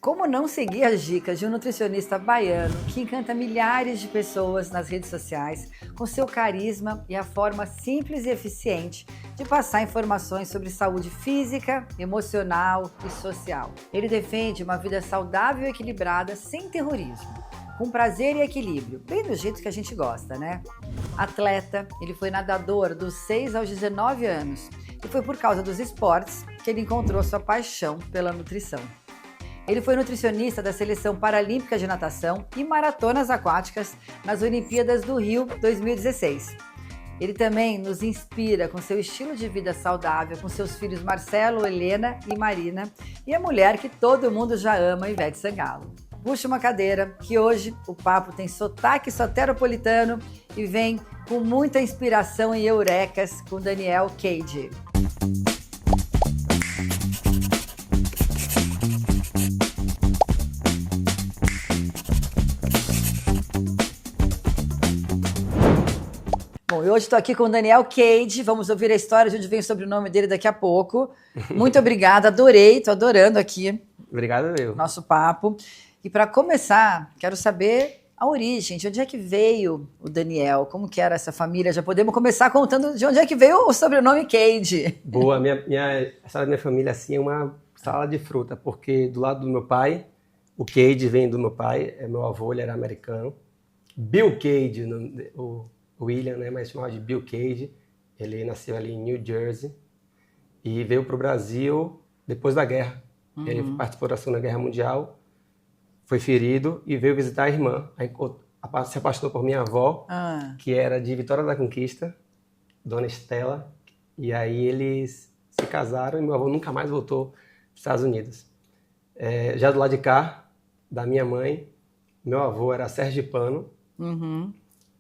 Como não seguir as dicas de um nutricionista baiano que encanta milhares de pessoas nas redes sociais com seu carisma e a forma simples e eficiente de passar informações sobre saúde física, emocional e social. Ele defende uma vida saudável e equilibrada sem terrorismo, com prazer e equilíbrio, bem do jeito que a gente gosta, né? Atleta, ele foi nadador dos 6 aos 19 anos e foi por causa dos esportes que ele encontrou sua paixão pela nutrição. Ele foi nutricionista da Seleção Paralímpica de Natação e Maratonas Aquáticas nas Olimpíadas do Rio 2016. Ele também nos inspira com seu estilo de vida saudável, com seus filhos Marcelo, Helena e Marina, e a mulher que todo mundo já ama, Ivete Sangalo. Puxa uma cadeira, que hoje o papo tem sotaque soteropolitano e vem com muita inspiração e eurecas com Daniel Cade. Bom, e hoje estou aqui com o Daniel Cade, vamos ouvir a história de onde vem o sobrenome dele daqui a pouco. Muito obrigada, adorei, estou adorando aqui. Obrigado, meu. Nosso papo. E para começar, quero saber a origem, de onde é que veio o Daniel, como que era essa família? Já podemos começar contando de onde é que veio o sobrenome Cade. Boa, a história da minha família assim, é uma salada de fruta, porque do lado do meu pai, o Cade vem do meu pai, meu avô, ele era americano. Bill Cade, o William, né, mas chamava de Bill Cade. Ele nasceu ali em New Jersey e veio para o Brasil depois da guerra. Ele participou da Segunda Guerra Mundial, foi ferido e veio visitar a irmã. Aí se apaixonou por minha avó, que era de Vitória da Conquista, Dona Estela. E aí eles se casaram e meu avô nunca mais voltou para os Estados Unidos. Já do lado de cá, da minha mãe, meu avô era sergipano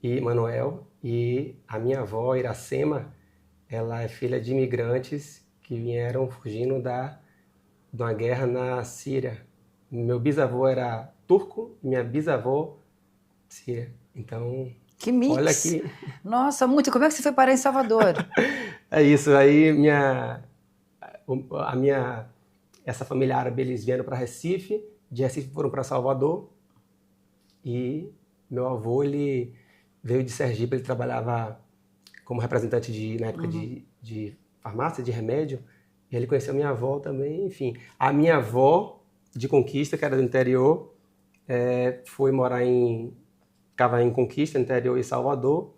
e Manuel. E a minha avó, Iracema, ela é filha de imigrantes que vieram fugindo de uma guerra na Síria. Meu bisavô era turco e minha bisavó síria. Então, que mix! Olha aqui. Nossa, muito. Como é que você foi parar em Salvador? É isso. Aí essa família árabe, eles vieram para Recife, de Recife foram para Salvador e meu avô, ele veio de Sergipe, ele trabalhava como representante na época de farmácia, de remédio, e ele conheceu minha avó também, enfim. A minha avó de Conquista, que era do interior, foi morar ficava em Conquista, no interior, em Salvador,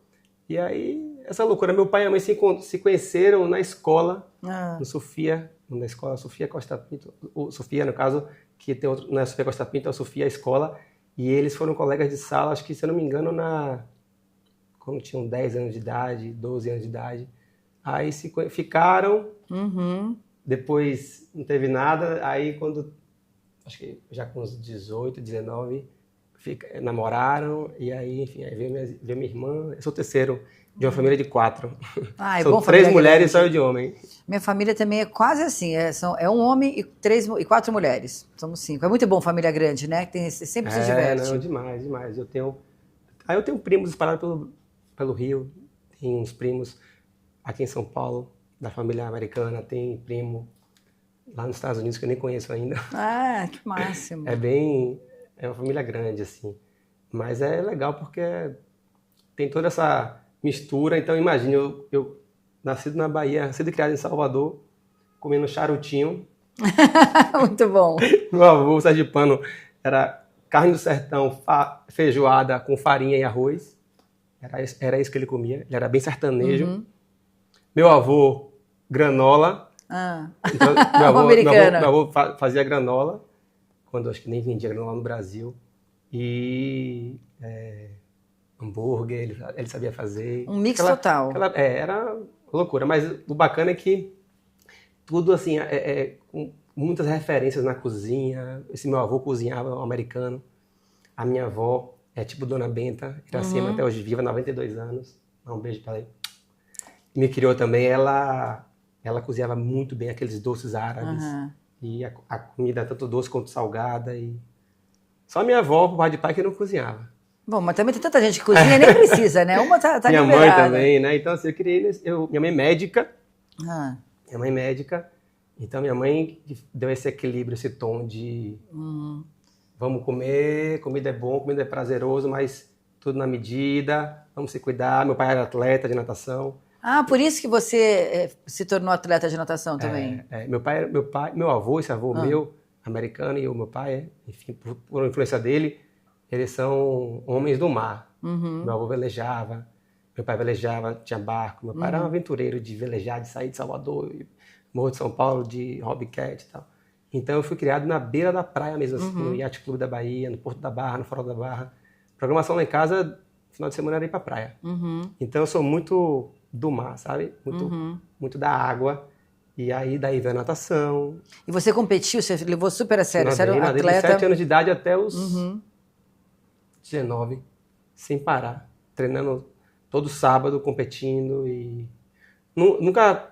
e aí, essa loucura. Meu pai e a mãe se conheceram na escola, no Sofia, na escola Sofia Costa Pinto, Sofia, no caso, que tem outro, não é Sofia Costa Pinto, é a Sofia Escola, e eles foram colegas de sala, acho que, se eu não me engano, quando tinham 10 anos de idade, 12 anos de idade. Aí ficaram, depois não teve nada, aí acho que já com uns 18, 19, namoraram, e aí, enfim, aí veio minha irmã. Eu sou o terceiro de uma família de 4. São bom, 3 mulheres e só eu de homem. Minha família também é quase assim, um homem e 4 mulheres, somos 5. É muito bom família grande, né? Sempre se diverte. Não, demais, demais. Eu tenho primos espalhados pelo Rio, tem uns primos aqui em São Paulo, da família americana, tem primo lá nos Estados Unidos que eu nem conheço ainda. Que máximo. É uma família grande, assim. Mas é legal porque tem toda essa mistura. Então, imagine, eu nascido na Bahia, nascido e criado em Salvador, comendo charutinho. Muito bom. Meu avô, sergipano, era carne do sertão, feijoada com farinha e arroz. Era isso que ele comia. Ele era bem sertanejo. Meu avô, granola. Então, meu avô fazia granola, quando acho que nem vendia granola no Brasil. E hambúrguer, ele sabia fazer. Um mix total. Era loucura. Mas o bacana é que tudo assim, com muitas referências na cozinha. Esse meu avô cozinhava americano. A minha avó é tipo Dona Benta, Iracema, até hoje viva, 92 anos. Dá um beijo pra ela. Me criou também, ela cozinhava muito bem aqueles doces árabes. E a comida tanto doce quanto salgada. E só minha avó, por pai de pai, que não cozinhava. Bom, mas também tem tanta gente que cozinha, nem precisa, né? Uma tá minha liberada. Mãe também, né? Então, assim, eu criei... Minha mãe é médica. Ah. Minha mãe é médica. Então, minha mãe deu esse equilíbrio, esse tom de vamos comer, comida é bom, comida é prazeroso, mas tudo na medida, vamos se cuidar. Meu pai era atleta de natação. Ah, por isso que você se tornou atleta de natação também? Meu avô, esse avô meu, americano, e o meu pai, enfim, por influência dele, eles são homens do mar. Meu avô velejava, meu pai velejava, tinha barco. Meu pai era um aventureiro de velejar, de sair de Salvador, Morro de São Paulo, de hobbycat e tal. Então eu fui criado na beira da praia mesmo, assim, no Yacht Clube da Bahia, no Porto da Barra, no Farol da Barra. Programação lá em casa, final de semana era ir pra praia. Então eu sou muito do mar, sabe? Muito da água. E aí daí veio a natação. E você competiu, você levou super a sério, você era um Nadei atleta... de 7 anos de idade até os 19, sem parar. Treinando todo sábado, competindo e... Nunca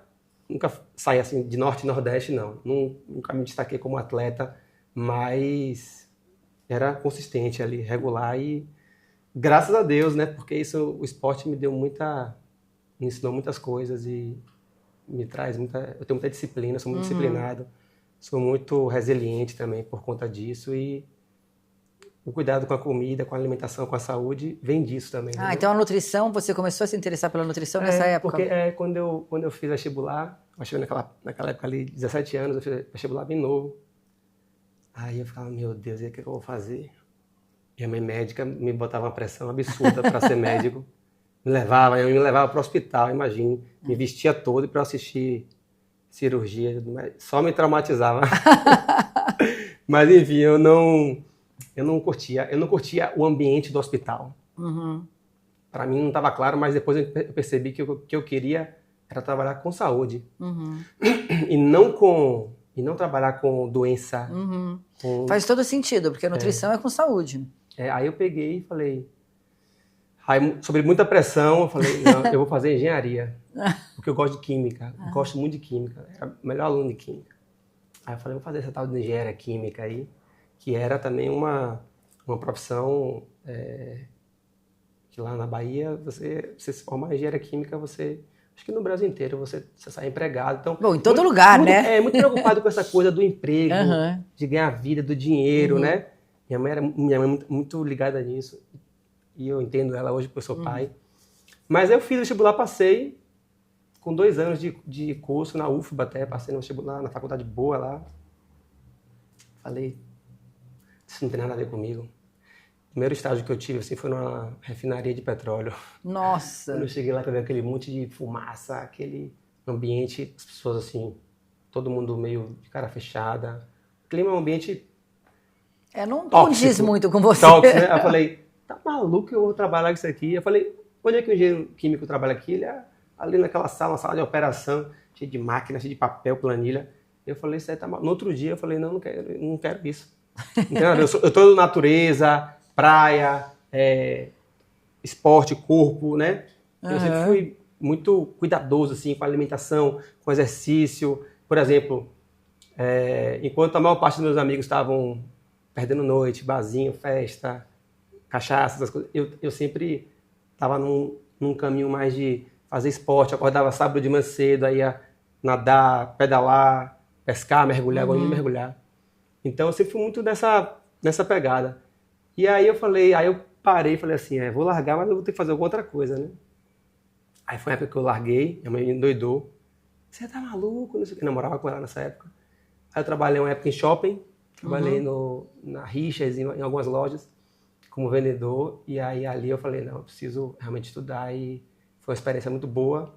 saí assim de norte e nordeste, não. Nunca me destaquei como atleta, mas era consistente ali, regular e graças a Deus, né? Porque o esporte me ensinou muitas coisas e me traz eu tenho muita disciplina, sou muito disciplinado, sou muito resiliente também por conta disso e o cuidado com a comida, com a alimentação, com a saúde, vem disso também. Ah, então a nutrição, você começou a se interessar pela nutrição nessa época? Porque quando eu fiz vestibular, acho que naquela época ali, 17 anos, eu fiz vestibular bem novo. Aí eu ficava, meu Deus, e o que eu vou fazer? E a minha médica me botava uma pressão absurda para ser médico. Eu me levava para o hospital, imagine, me vestia todo para assistir cirurgia, tudo mais. Só me traumatizava. Mas enfim, eu não curtia o ambiente do hospital. Para mim não estava claro, mas depois eu percebi que o que eu queria era trabalhar com saúde. E não trabalhar com doença. Faz todo sentido, porque a nutrição é com saúde. Aí eu peguei e falei... Aí, sob muita pressão, eu falei, não, eu vou fazer engenharia. Porque eu gosto de química. Gosto muito de química. Era o melhor aluno de química. Aí eu falei, vou fazer essa tal de engenharia química aí, que era também uma profissão que lá na Bahia, você se formar em engenharia química, acho que no Brasil inteiro você sai empregado. Então, bom, em todo lugar, né? Muito preocupado com essa coisa do emprego, de ganhar vida, do dinheiro, né? Minha mãe é muito ligada nisso. E eu entendo ela hoje porque eu sou pai. Mas eu fiz o vestibular, passei com 2 anos de curso na UFBA até, passei no vestibular, na faculdade boa lá. Falei, isso não tem nada a ver comigo. O primeiro estágio que eu tive assim, foi numa refinaria de petróleo. Nossa! Quando eu cheguei lá, eu vi aquele monte de fumaça, aquele ambiente, as pessoas assim, todo mundo meio de cara fechada. O clima é um ambiente não diz muito com você. Tóxico, né? Eu falei, tá maluco, eu vou trabalhar com isso aqui. Eu falei, onde é que o engenheiro químico trabalha aqui? Ele é ali naquela sala, uma sala de operação, cheia de máquina, cheia de papel, planilha. Eu falei, isso aí tá maluco. No outro dia eu falei, não quero isso. Então, eu tô natureza, praia, esporte, corpo, né? Eu sempre fui muito cuidadoso, assim, com a alimentação, com o exercício. Por exemplo, enquanto a maior parte dos meus amigos estavam perdendo noite, barzinho, festa, cachaça, essas coisas, eu sempre estava num caminho mais de fazer esporte. Acordava sábado de manhã cedo, aí ia nadar, pedalar, pescar, mergulhar, gosto de mergulhar. Então eu sempre fui muito nessa pegada. E aí eu parei e falei assim, vou largar, mas eu vou ter que fazer alguma outra coisa, né? Aí foi a época que eu larguei, minha mãe me endoidou. Você tá maluco? Não sei o que. Eu namorava com ela nessa época. Aí eu trabalhei uma época em shopping, trabalhei na Richards, em algumas lojas, como vendedor. E aí ali eu falei, não, eu preciso realmente estudar. E foi uma experiência muito boa.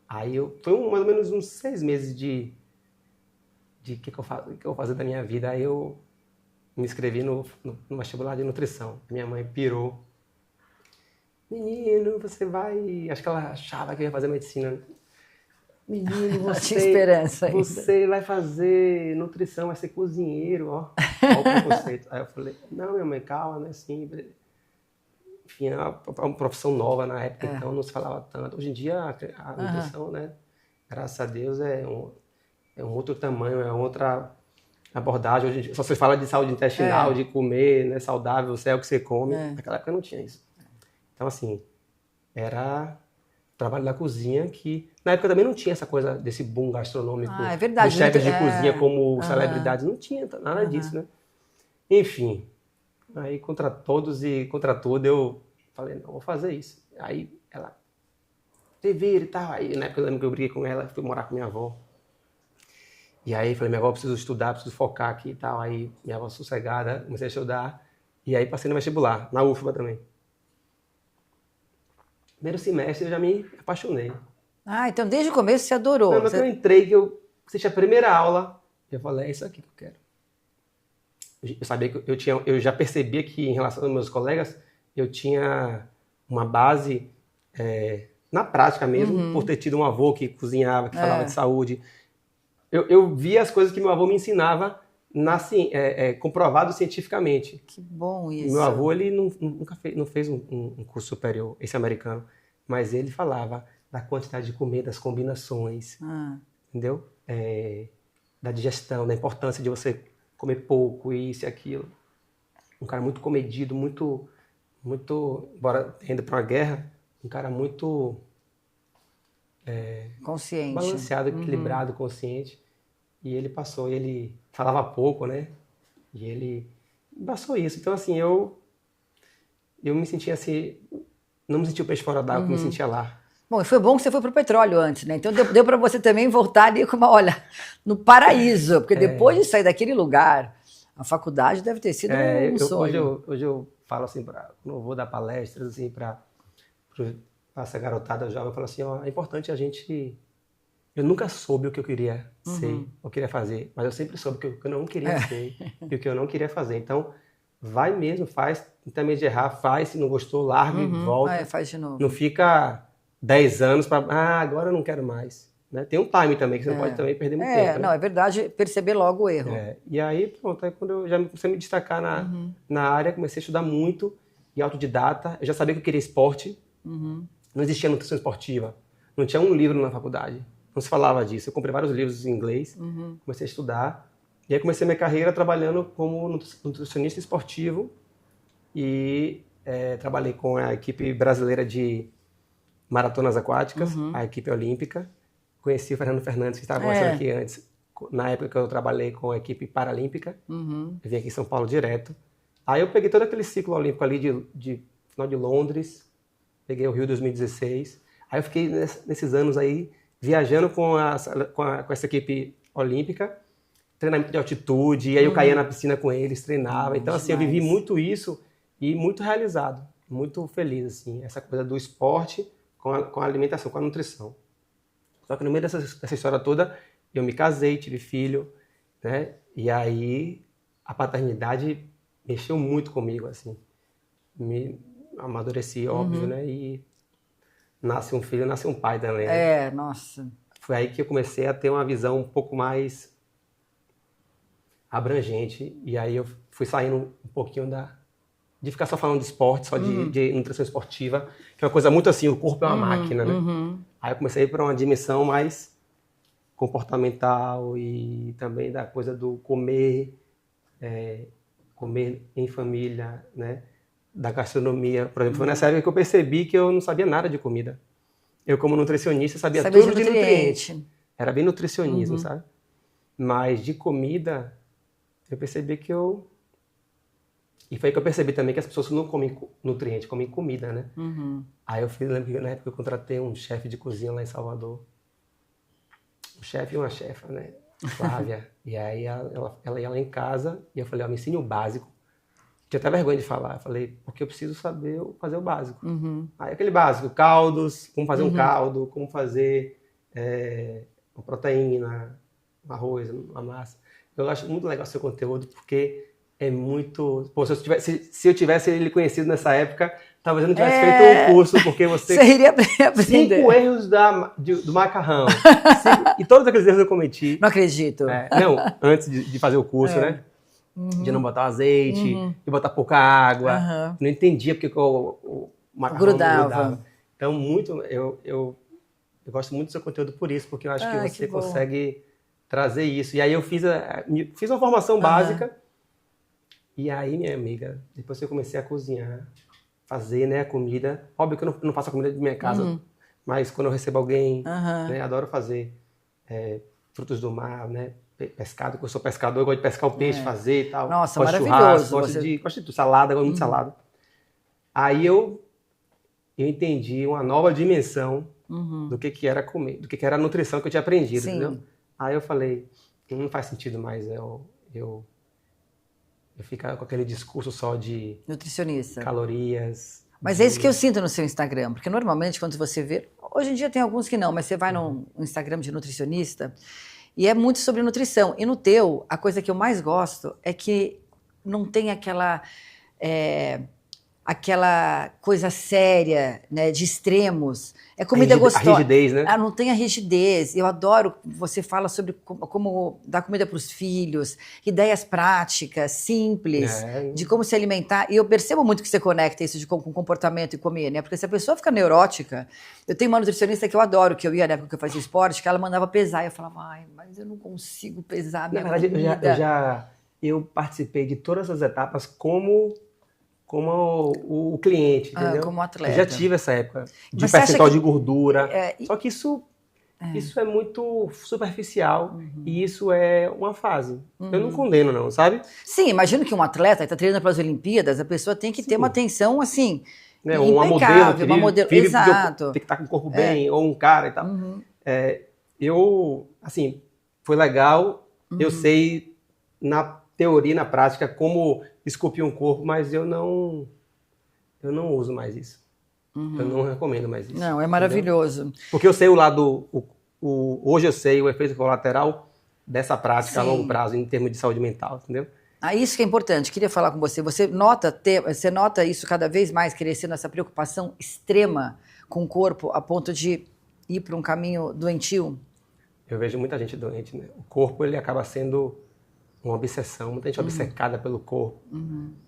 Aí foi mais ou menos uns 6 meses de o que eu vou fazer da minha vida. Aí eu me inscrevi no vestibular de nutrição. Minha mãe pirou. Menino, você vai... Acho que ela achava que eu ia fazer medicina. Menino, você... tinha esperança ainda. Você vai fazer nutrição, vai ser cozinheiro, ó. Olha o preconceito. Aí eu falei, não, minha mãe, calma, não é assim. Enfim, é uma profissão nova na época, então não se falava tanto. Hoje em dia, a nutrição, né? Graças a Deus, é um outro tamanho, é outra abordagem. Hoje em dia, só se fala de saúde intestinal, de comer, né, saudável, você é o que você come. Naquela época não tinha isso. Então, assim, trabalho da cozinha, que na época também não tinha essa coisa desse boom gastronômico, é verdade. dos chefes de cozinha como celebridades, não tinha nada disso, né? Enfim, aí contra todos e contra tudo eu falei, não, vou fazer isso. Aí ela, você vira e tal, aí na época eu lembro que eu briguei com ela, fui morar com minha avó. E aí falei, minha avó, preciso estudar, preciso focar aqui e tal, aí minha avó sossegada, comecei a estudar, e aí passei no vestibular, na UFBA também. Primeiro semestre eu já me apaixonei. Ah, então desde o começo você adorou. Não, mas quando eu entrei, que eu assisti a primeira aula, eu falei, é isso aqui que eu quero. Eu sabia que eu já percebia que em relação aos meus colegas, eu tinha uma base na prática mesmo, por ter tido um avô que cozinhava, que falava de saúde. Eu via as coisas que meu avô me ensinava comprovado cientificamente. Que bom isso. Meu avô, ele nunca fez um curso superior, esse americano, mas ele falava da quantidade de comer, das combinações, entendeu? Da digestão, da importância de você comer pouco, isso e aquilo. Um cara muito comedido, muito, embora indo para uma guerra, um cara muito consciente, balanceado, equilibrado, consciente. E ele passou, ele falava pouco, né? E ele passou isso. Então, assim, eu me sentia assim, não me sentia o peixe fora d'água, eu me sentia lá. Bom, e foi bom que você foi pro petróleo antes, né? Então deu para você também voltar ali com no paraíso, porque depois de sair daquele lugar, a faculdade deve ter sido um sonho. Hoje eu falo assim, quando eu vou dar palestras assim, para essa garotada jovem, eu falo assim, ó, é importante a gente... Eu nunca soube o que eu queria ser, ou queria fazer, mas eu sempre soube o que eu não queria ser e o que eu não queria fazer. Então, vai mesmo, faz, tenta meio de errar, faz, se não gostou, larga e volta. Faz de novo. Não fica 10 anos para, agora eu não quero mais. Né? Tem um time também, que você não pode também perder muito tempo. Não, né? é verdade, perceber logo o erro. E aí, pronto, aí quando eu já comecei a me destacar na área, comecei a estudar muito, e autodidata, eu já sabia que eu queria esporte, não existia nutrição esportiva, não tinha um livro na faculdade. Não se falava disso. Eu comprei vários livros em inglês, comecei a estudar. E aí comecei minha carreira trabalhando como nutricionista esportivo e trabalhei com a equipe brasileira de maratonas aquáticas, a equipe olímpica. Conheci o Fernando Fernandes, que estava conversando aqui antes. Na época que eu trabalhei com a equipe paralímpica. Eu vim aqui em São Paulo direto. Aí eu peguei todo aquele ciclo olímpico ali de final de Londres, peguei o Rio 2016. Aí eu fiquei nesses anos aí viajando com essa equipe olímpica, treinamento de altitude, e aí eu caía na piscina com eles, treinava. Então, assim, eu vivi muito isso e muito realizado, muito feliz, assim, essa coisa do esporte com a alimentação, com a nutrição. Só que no meio dessa história toda, eu me casei, tive filho, né? E aí a paternidade mexeu muito comigo, assim. Me amadureci, óbvio, né? E nasce um filho, nasce um pai também. Né? Nossa. Foi aí que eu comecei a ter uma visão um pouco mais abrangente. E aí eu fui saindo um pouquinho de ficar só falando de esporte, só de nutrição esportiva, que é uma coisa muito assim, o corpo é uma máquina, né? Aí eu comecei a ir para uma dimensão mais comportamental e também da coisa do comer em família, né? Da gastronomia. Por exemplo, foi nessa época que eu percebi que eu não sabia nada de comida. Eu, como nutricionista, sabia tudo de nutriente. Era bem nutricionismo, sabe? Mas de comida, eu percebi que eu... E foi aí que eu percebi também que as pessoas não comem nutriente, comem comida, né? Aí eu lembro que na época eu contratei um chefe de cozinha lá em Salvador. Um chefe e uma chefa, né? Flávia. E aí ela ia lá em casa e eu falei, me ensine o básico. Tinha até vergonha de falar. Eu falei, porque eu preciso saber fazer o básico. Aí aquele básico, caldos, como fazer um caldo, como fazer uma proteína, um arroz, uma massa. Eu acho muito legal o seu conteúdo, porque é muito... Pô, se eu tivesse ele conhecido nessa época, talvez eu não tivesse feito um curso, porque você iria aprender. 5 erros do macarrão. E todos aqueles erros eu cometi. Não acredito. Não, antes de fazer o curso, né? De não botar azeite, de botar pouca água. Não entendia porque o macarrão grudava. Então, eu gosto muito do seu conteúdo por isso, porque eu acho que você consegue trazer isso. E aí eu fiz uma formação básica. E aí, minha amiga, depois que eu comecei a cozinhar, fazer, né, a comida. Óbvio que eu não faço a comida de minha casa mas quando eu recebo alguém, né, adoro fazer frutos do mar, né, pescado, porque eu sou pescador, eu gosto de pescar o peixe, fazer e tal. Nossa, gosto maravilhoso. De churrasco, gosto de salada, gosto muito de salada. Aí eu entendi uma nova dimensão do que era comer, do que era a nutrição que eu tinha aprendido, entendeu? Aí eu falei, não faz sentido mais eu ficar com aquele discurso só de nutricionista, calorias. Mas é isso que eu sinto no seu Instagram, porque normalmente quando você vê, hoje em dia tem alguns que não, mas você vai no Instagram de nutricionista e é muito sobre nutrição. E no teu, a coisa que eu mais gosto é que não tem aquela coisa séria, né, de extremos. É comida gostosa. A rigidez, né? Não tem a rigidez. Eu adoro, você fala sobre como dar comida para os filhos, ideias práticas, simples, de como se alimentar. E eu percebo muito que você conecta isso com comportamento e comer, né? Porque se a pessoa fica neurótica... Eu tenho uma nutricionista que eu adoro, que eu ia na época que eu fazia esporte, que ela mandava pesar. E eu falava, ai, mas eu não consigo pesar a minha comida. Eu participei de todas as etapas como o cliente, entendeu? Como atleta. Eu já tive essa época de percentual de gordura. Só que isso é muito superficial e isso é uma fase. Eu não condeno, não, sabe? Sim, imagino que um atleta está treinando para as Olimpíadas, a pessoa tem que ter uma atenção assim, uma modelo, exato. Tem que estar com o corpo bem, ou um cara e tal. Assim, foi legal, eu sei na teoria, na prática, como esculpir um corpo, mas eu não uso mais isso. Eu não recomendo mais isso. Não, é maravilhoso. Entendeu? Porque eu sei o lado, hoje eu sei o efeito colateral dessa prática a longo prazo, em termos de saúde mental, entendeu? Isso que é importante, queria falar com você. Você nota isso cada vez mais, crescendo essa preocupação extrema com o corpo, a ponto de ir para um caminho doentio? Eu vejo muita gente doente, né? O corpo, ele acaba sendo uma obsessão, muita gente obcecada pelo corpo,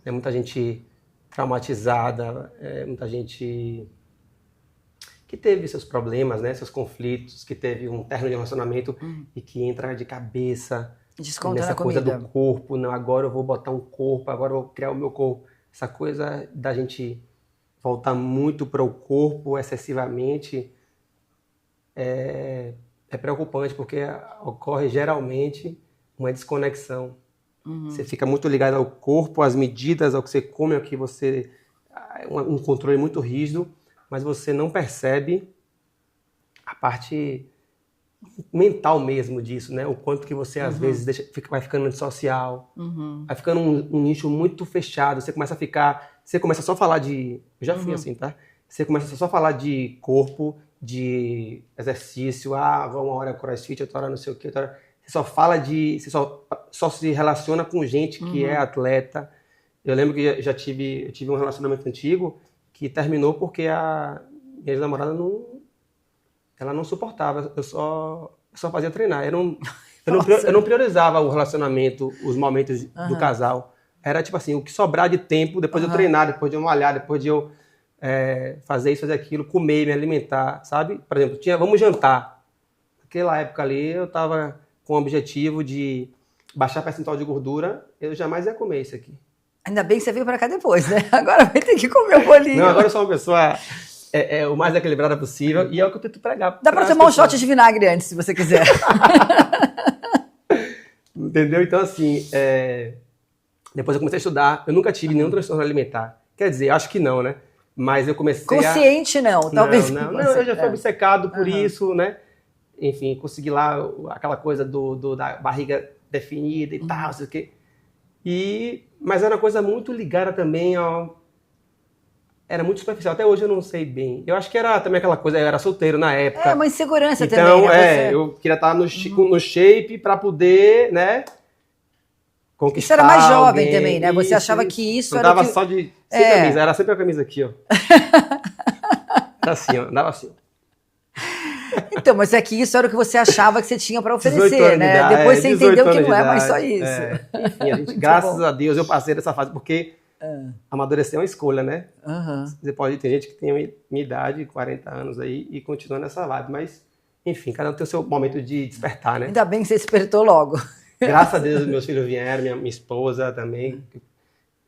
muita gente traumatizada, muita gente que teve seus problemas, né, seus conflitos, que teve um término de relacionamento e que entra de cabeça nessa coisa do corpo. Não, agora eu vou botar um corpo, agora eu vou criar o meu corpo. Essa coisa da gente voltar muito para o corpo excessivamente é preocupante, porque ocorre geralmente uma desconexão. Você fica muito ligado ao corpo, às medidas, ao que você come, ao que você... Um controle muito rígido, mas você não percebe a parte mental mesmo disso, né? O quanto que você, às vezes, vai ficando antissocial, vai ficando um nicho muito fechado, você começa só a falar de... Eu já fui assim, tá? Você começa só a falar de corpo, de exercício, vou uma hora crossfit, outra hora não sei o quê, outra hora... Você só fala você só se relaciona com gente que é atleta. Eu lembro que eu tive um relacionamento antigo que terminou porque a minha namorada não suportava. Eu só fazia treinar. Eu não priorizava o relacionamento, os momentos do casal. Era tipo assim, o que sobrar de tempo depois de eu treinar, depois de eu malhar, depois de eu fazer isso, fazer aquilo, comer, me alimentar, sabe? Por exemplo, vamos jantar. Naquela época ali eu tava com o objetivo de baixar percentual de gordura, eu jamais ia comer isso aqui. Ainda bem que você veio pra cá depois, né? Agora vai ter que comer o bolinho. Não, agora eu sou uma pessoa o mais equilibrada possível e é o que eu tento pregar. Dá pra tomar um shot de vinagre antes, se você quiser. Entendeu? Então, assim, depois eu comecei a estudar, eu nunca tive nenhum transtorno alimentar. Quer dizer, acho que não, né? Mas eu comecei Consciente não, talvez. Não, eu já fui obcecado por isso, né? Enfim, consegui lá aquela coisa da barriga definida e tal, sei o quê. Mas era uma coisa muito ligada também Era muito superficial. Até hoje eu não sei bem. Eu acho que era também aquela coisa, eu era solteiro na época. Uma insegurança então, também. Né? Eu queria estar no shape para poder, né, conquistar. Isso era mais jovem alguém. também, né? Você achava que isso era. Andava só sem camisa, era sempre a camisa aqui, ó. Era assim, ó, andava assim. Então, mas é que isso era o que você achava que você tinha para oferecer, né? Depois você entendeu que não é mais só isso. Enfim, a gente, graças a Deus, eu passei dessa fase, porque amadurecer é uma escolha, né? Você pode ter gente que tem minha idade, 40 anos aí, e continua nessa vibe, mas, enfim, cada um tem o seu momento de despertar, né? Ainda bem que você despertou logo. Graças a Deus, meus filhos vieram, minha esposa também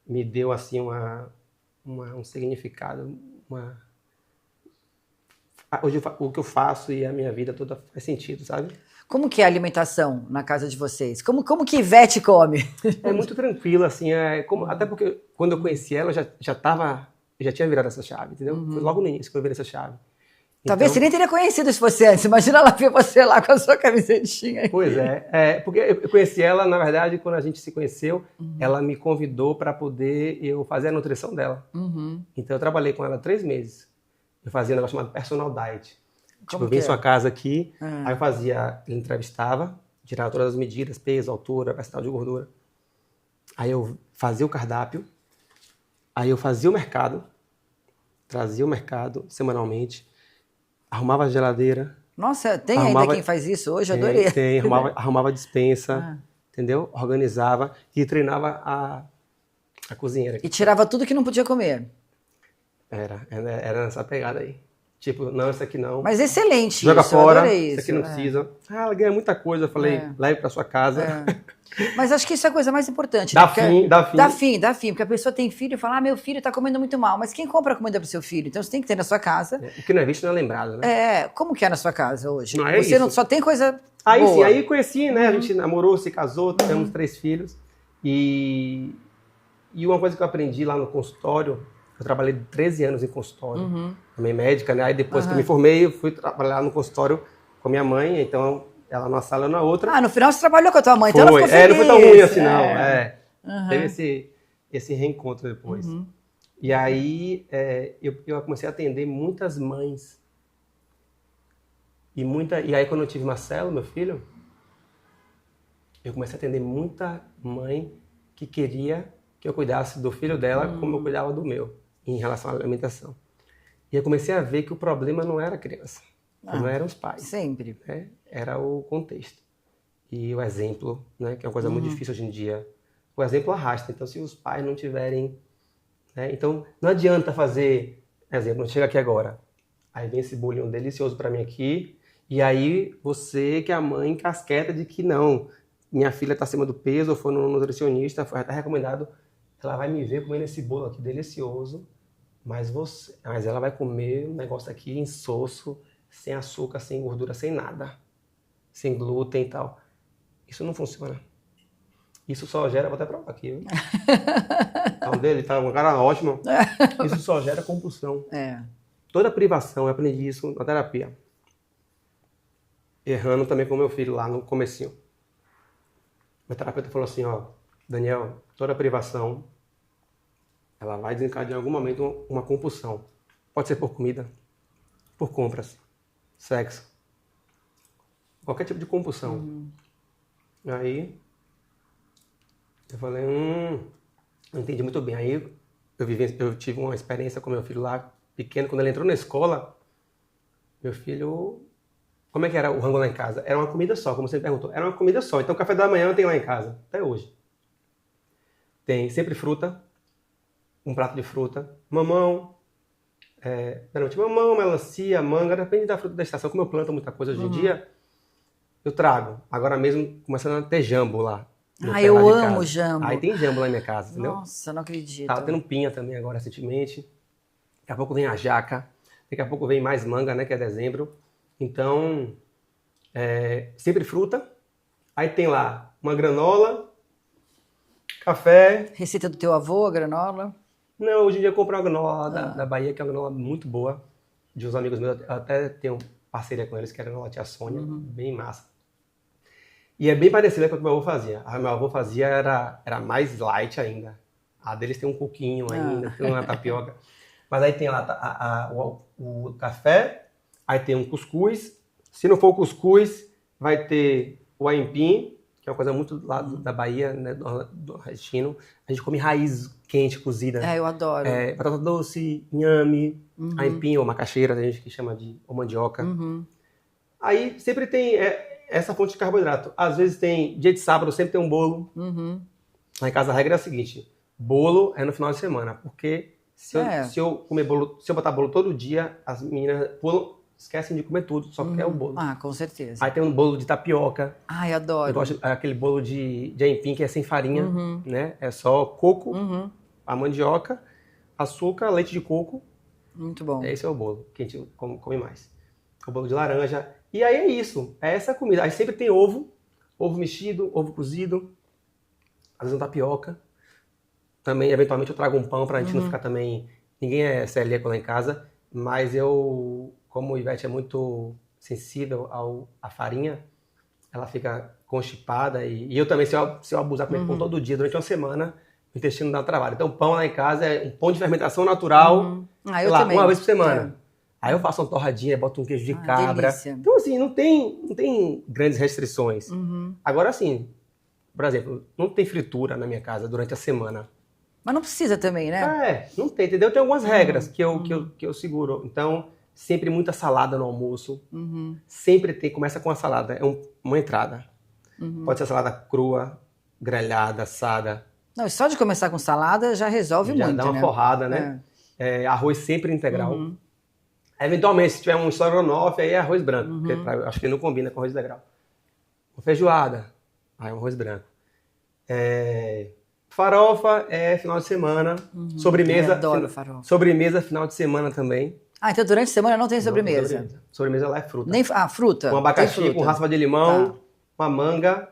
me deu, assim, um significado, Hoje o que eu faço e a minha vida toda faz sentido, sabe? Como que é a alimentação na casa de vocês? Como que Ivete come? É muito tranquilo, assim, até porque quando eu conheci ela, eu já tinha virado essa chave, entendeu? Foi logo no início que eu virei essa chave. Talvez Então, você nem teria conhecido se fosse antes. Imagina ela ver você lá com a sua camisetinha aí. pois porque eu conheci ela, na verdade, quando a gente se conheceu, ela me convidou para poder eu fazer a nutrição dela. Então eu trabalhei com ela 3 meses. Eu fazia um negócio chamado personal diet. Tipo, eu vinha em sua casa aqui, aí ele entrevistava, tirava todas as medidas, peso, altura, percentual de gordura. Aí eu fazia o cardápio, aí eu fazia o mercado, trazia o mercado semanalmente, arrumava a geladeira. Nossa, tem ainda quem faz isso hoje? Adorei. Tem, arrumava a dispensa, entendeu? Organizava e treinava a cozinheira. E tirava tudo que não podia comer. Era nessa pegada aí. Tipo, não, isso aqui não. Mas excelente Joga isso, fora, eu adorei isso isso. aqui não precisa. Ela ganha muita coisa, eu falei, leve pra sua casa. Mas acho que isso é a coisa mais importante. Dá né? fim. Dá fim. Porque a pessoa tem filho e fala, meu filho tá comendo muito mal. Mas quem compra a comida pro seu filho? Então você tem que ter na sua casa. O que não é visto não é lembrado, né? Como que é na sua casa hoje? Não, você não só tem coisa Aí boa. sim, aí conheci, né? A gente namorou, se casou, tivemos 3 filhos. E uma coisa que eu aprendi lá no consultório, eu trabalhei 13 anos em consultório, também médica, né? Aí depois que eu me formei, eu fui trabalhar no consultório com a minha mãe, então ela numa sala, eu na outra. No final você trabalhou com a tua mãe, então ela ficou feliz. Não foi tão ruim assim, não. Teve esse reencontro depois. E aí eu comecei a atender muitas mães. E aí quando eu tive Marcelo, meu filho, eu comecei a atender muita mãe que queria que eu cuidasse do filho dela como eu cuidava do meu, em relação à alimentação. E eu comecei a ver que o problema não era a criança, não eram os pais. Sempre. Né? Era o contexto. E o exemplo, né? Que é uma coisa muito difícil hoje em dia. O exemplo arrasta. Então, se os pais não tiverem... Né? Então, não adianta fazer... Exemplo, chega aqui agora. Aí vem esse bolinho delicioso para mim aqui. E aí, você que é a mãe casqueta de que não. Minha filha está acima do peso, ou foi no nutricionista, foi até recomendado. Ela vai me ver comendo esse bolo aqui delicioso. Mas ela vai comer um negócio aqui insosso, sem açúcar, sem gordura, sem nada. Sem glúten e tal. Isso não funciona. Isso só gera... Vou até provar aqui, viu? O dele tá um cara ótimo. Isso só gera compulsão. Toda privação, eu aprendi isso na terapia. Errando também com meu filho lá no comecinho. Meu terapeuta falou assim, Daniel, toda privação, ela vai desencadear em algum momento uma compulsão. Pode ser por comida, por compras, sexo, qualquer tipo de compulsão. Aí eu falei, não entendi muito bem. Aí eu tive uma experiência com meu filho lá, pequeno, quando ele entrou na escola, meu filho... Como é que era o rango lá em casa? Era uma comida só, como você me perguntou. Era uma comida só. Então, o café da manhã eu tenho lá em casa, até hoje. Tem sempre fruta, um prato de fruta, mamão, mamão, melancia, manga, depende da fruta da estação. Como eu planto muita coisa hoje em dia, eu trago. Agora mesmo, começando a ter jambo lá. Eu amo jambo. Aí tem jambo lá na minha casa, entendeu? Nossa, não acredito. Tava tendo pinha também agora, recentemente. Daqui a pouco vem a jaca. Daqui a pouco vem mais manga, né, que é dezembro. Então, sempre fruta. Aí tem lá uma granola, café. Receita do teu avô, a granola? Não, hoje em dia eu comprei uma granola da Bahia, que é uma granola muito boa. De uns amigos meus, eu até tenho parceria com eles, que é a granola Tia Sônia, bem massa. E é bem parecida com o que meu avô fazia. A meu avô fazia era mais light ainda. A deles tem um coquinho ainda, tem uma tapioca. Mas aí tem lá o café... Aí tem um cuscuz. Se não for o cuscuz, vai ter o aipim, que é uma coisa muito lá da Bahia, né, do nordestino. A gente come raiz quente, cozida. Eu adoro. Batata doce, inhame, aipim ou macaxeira, tem gente que chama de ou mandioca. Aí sempre tem essa fonte de carboidrato. Às vezes tem, dia de sábado, sempre tem um bolo. Lá em casa a regra é a seguinte, bolo é no final de semana, porque se eu comer bolo, se eu botar bolo todo dia, as meninas esquecem de comer tudo, só porque é o bolo. Com certeza. Aí tem um bolo de tapioca. Eu adoro. Eu gosto aquele bolo de aipim que é sem farinha, né? É só coco, a mandioca, açúcar, leite de coco. Muito bom. Esse é o bolo que a gente come mais. o bolo de laranja. E aí é isso, é essa comida. Aí sempre tem ovo mexido, ovo cozido, às vezes uma tapioca. Também, eventualmente, eu trago um pão pra gente não ficar também... Ninguém é celíaco lá em casa, mas eu, como o Ivete é muito sensível à farinha, ela fica constipada. E eu também, se eu abusar comer pão todo dia, durante uma semana, o intestino dá trabalho. Então, pão lá em casa é um pão de fermentação natural, sei lá, uma vez por semana. Aí eu faço uma torradinha, boto um queijo de cabra. Delícia. Então, assim, não tem grandes restrições. Agora, assim, por exemplo, não tem fritura na minha casa durante a semana. Mas não precisa também, né? Não tem, entendeu? Tem algumas regras que eu seguro. Então, sempre muita salada no almoço. Sempre começa com a salada, é uma entrada. Pode ser salada crua, grelhada, assada. Não, só de começar com salada já resolve Já muito, dá uma né? forrada, né? Arroz sempre integral. Eventualmente, se tiver um estrogonofe, aí é arroz branco. Porque acho que não combina com arroz integral. Uma feijoada, aí é um arroz branco. Farofa é final de semana. Sobremesa. Eu adoro farofa. Sobremesa final de semana também. Então durante a semana não tem sobremesa? Não, sobremesa lá é fruta. Fruta? Com abacaxi, com raspa de limão, Tá. uma manga,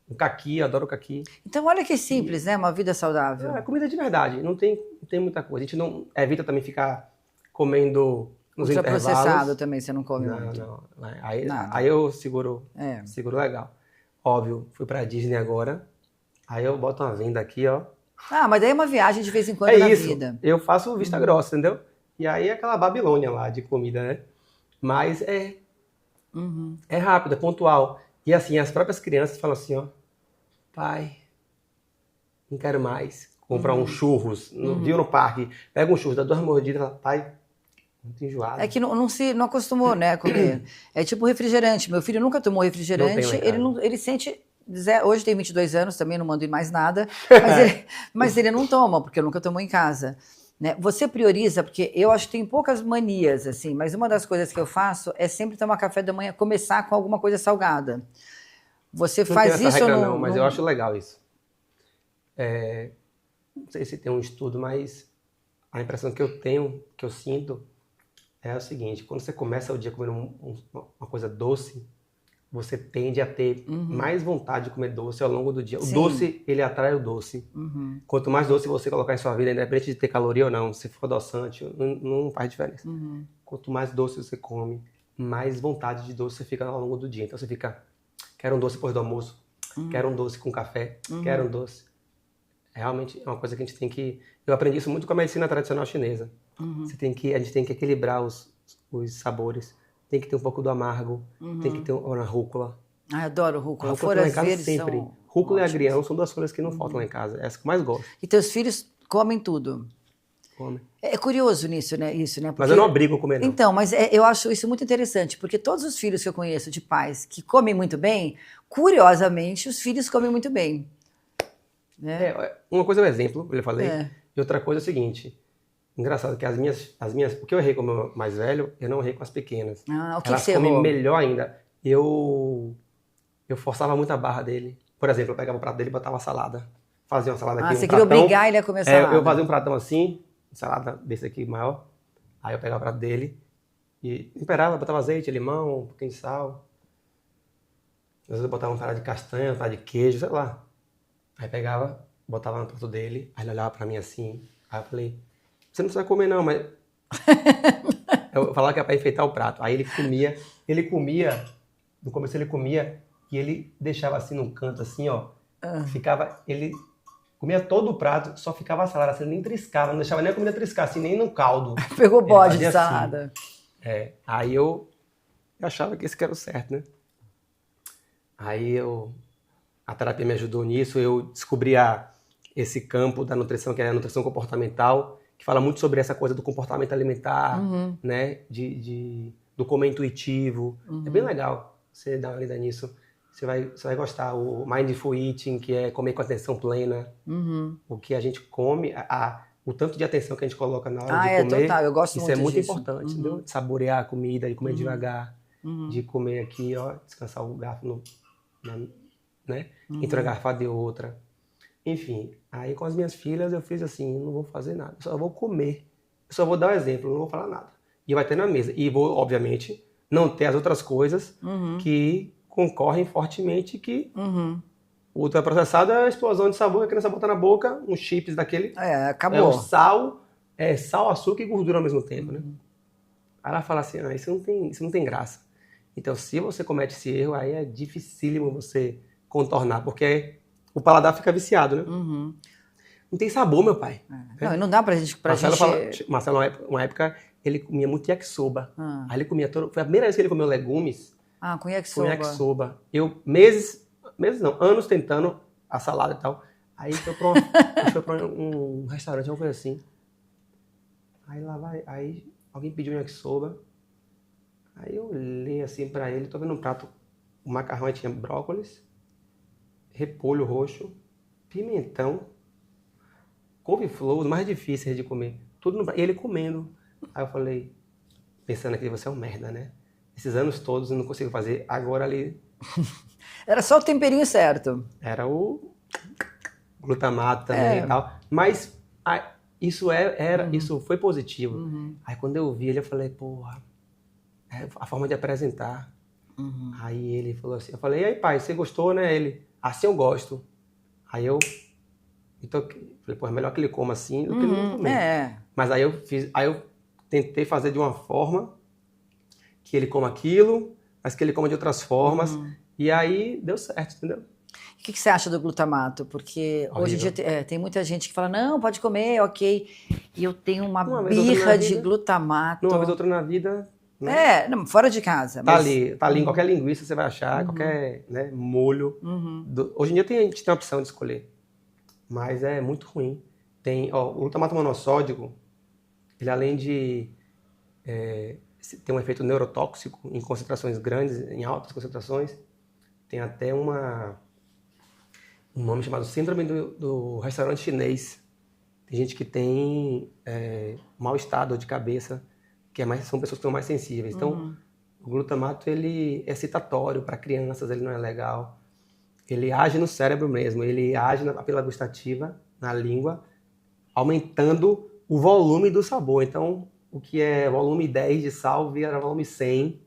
um caqui, adoro caqui. Então olha que simples, né? Uma vida saudável. É comida de verdade, não tem muita coisa. A gente não evita também ficar comendo nos intervalos. Ultraprocessado também você não come muito. Não. Aí eu seguro legal. Óbvio, fui pra Disney agora. Aí eu boto uma venda aqui, ó. Mas daí é uma viagem de vez em quando na vida. Eu faço vista grossa, entendeu? E aí é aquela Babilônia lá de comida, né? Mas é rápido, é pontual. E assim, as próprias crianças falam assim, ó. Pai, não quero mais comprar um churros. Viu no parque, pega um churros, dá 2 mordidas e fala, pai, muito enjoado. É que não acostumou, né, a comer. É tipo refrigerante. Meu filho nunca tomou refrigerante. Ele sente... Hoje tem 22 anos, também não mando em mais nada. Mas ele não toma, porque nunca tomou em casa. Né? Você prioriza, porque eu acho que tem poucas manias, assim, mas uma das coisas que eu faço é sempre tomar café da manhã, começar com alguma coisa salgada. Você não faz tem essa isso regra, ou não? Mas eu acho legal isso. Não sei se tem um estudo, mas a impressão que eu tenho, que eu sinto, é o seguinte: quando você começa o dia comendo uma coisa doce, você tende a ter mais vontade de comer doce ao longo do dia. O doce, ele atrai o doce. Quanto mais doce você colocar em sua vida, independente de ter caloria ou não, se for adoçante, não faz diferença. Quanto mais doce você come, mais vontade de doce você fica ao longo do dia. Então você fica, quero um doce depois do almoço, quero um doce com café, quero um doce. Realmente é uma coisa que a gente tem que... Eu aprendi isso muito com a medicina tradicional chinesa. A gente tem que equilibrar os sabores. Tem que ter um pouco do amargo, tem que ter uma rúcula. Eu adoro rúcula. Folhas verdes sempre. Rúcula e agrião são 2 folhas que não faltam lá em casa. É essa que eu mais gosto. E teus filhos comem tudo? Comem. É curioso nisso, né? Isso, né? Porque... Mas eu não obrigo a comer, não. Então, mas eu acho isso muito interessante, porque todos os filhos que eu conheço de pais que comem muito bem, curiosamente, os filhos comem muito bem. Né? Uma coisa é um exemplo, eu falei, e outra coisa é o seguinte... Engraçado que as minhas, porque eu errei com o meu mais velho, eu não errei com as pequenas. O que Elas você comem errou? melhor ainda. Eu forçava muito a barra dele. Por exemplo, eu pegava o prato dele e botava uma salada. Fazia uma salada aqui, você um queria pratão. obrigar ele a comer salada. Eu fazia um pratão assim, salada desse aqui maior. Aí eu pegava o prato dele e temperava, botava azeite, limão, um pouquinho de sal. Às vezes eu botava um pedaço de castanha, um pedaço de queijo, sei lá. Aí pegava, botava no prato dele, aí ele olhava pra mim assim. Aí eu falei... Você não precisa comer não, mas... Eu falava que era pra enfeitar o prato. Aí ele comia, no começo ele comia e ele deixava assim num canto assim, ó. Ele comia todo o prato, só ficava a salada, assim, ele nem triscava, não deixava nem a comida triscar, assim, nem no caldo. Pegou bode de salada. Assim. Aí eu achava que esse que era o certo, né? Aí a terapia me ajudou nisso, eu descobri esse campo da nutrição, que é a nutrição comportamental, que fala muito sobre essa coisa do comportamento alimentar, né? Do comer intuitivo. É bem legal você dar uma lida nisso. Você vai gostar. O Mindful Eating, que é comer com atenção plena. O que a gente come, o tanto de atenção que a gente coloca na hora de comer. Total. Eu gosto isso muito é muito disso. importante, entendeu? De saborear a comida, de comer devagar, de comer aqui, ó, descansar o garfo, né? Entre uma garfada e outra. Enfim, aí com as minhas filhas eu fiz assim, não vou fazer nada, eu só vou comer. Eu só vou dar um exemplo, não vou falar nada. E vai ter na mesa. E vou, obviamente, não ter as outras coisas que concorrem fortemente, que o ultraprocessado é a explosão de sabor, a criança bota na boca, uns chips daquele. Acabou. É o sal, sal, açúcar e gordura ao mesmo tempo, né? Aí ela fala assim, isso não tem graça. Então, se você comete esse erro, aí é dificílimo você contornar, porque o paladar fica viciado, né? Não tem sabor, meu pai. Não dá pra gente... Marcelo, uma época, ele comia muito yakisoba. Aí ele comia foi a primeira vez que ele comeu legumes. Com yakisoba. Com yakisoba. Eu, anos tentando a salada e tal. Aí foi pra um restaurante, alguma coisa assim. Aí alguém pediu um yakisoba. Aí eu olhei assim pra ele, tô vendo um prato, o macarrão aí tinha brócolis, repolho roxo, pimentão, couve-flor, os mais difíceis de comer. Tudo no prato. E ele comendo. Aí eu falei, pensando aqui, você é um merda, né? Esses anos todos eu não consigo fazer, agora ali... Era só o temperinho certo. Era o glutamato também e tal. Mas isso foi positivo. Aí quando eu vi ele, eu falei, porra, a forma de apresentar. Aí ele falou assim, eu falei, e aí pai, você gostou, né? Ele, assim eu gosto. Aí eu falei, pô, é melhor que ele coma assim do que ele não comer. Mas aí eu tentei fazer de uma forma que ele coma aquilo, mas que ele coma de outras formas. E aí deu certo, entendeu? O que você acha do glutamato? Porque hoje em dia tem muita gente que fala, não, pode comer, ok. E eu tenho uma birra de glutamato. Uma vez ou outra na vida... Não, fora de casa. Tá ali em qualquer linguiça você vai achar, qualquer molho. Hoje em dia a gente tem a opção de escolher. Mas é muito ruim. O glutamato monossódico, ele além de ter um efeito neurotóxico em concentrações grandes, em altas concentrações, tem até um nome chamado síndrome do restaurante chinês. Tem gente que tem mal-estar, dor de cabeça, são pessoas que estão mais sensíveis. Então, o glutamato ele é excitatório para crianças, ele não é legal. Ele age no cérebro mesmo, ele age na papila gustativa, na língua, aumentando o volume do sabor. Então, o que é volume 10 de sal vira volume 100.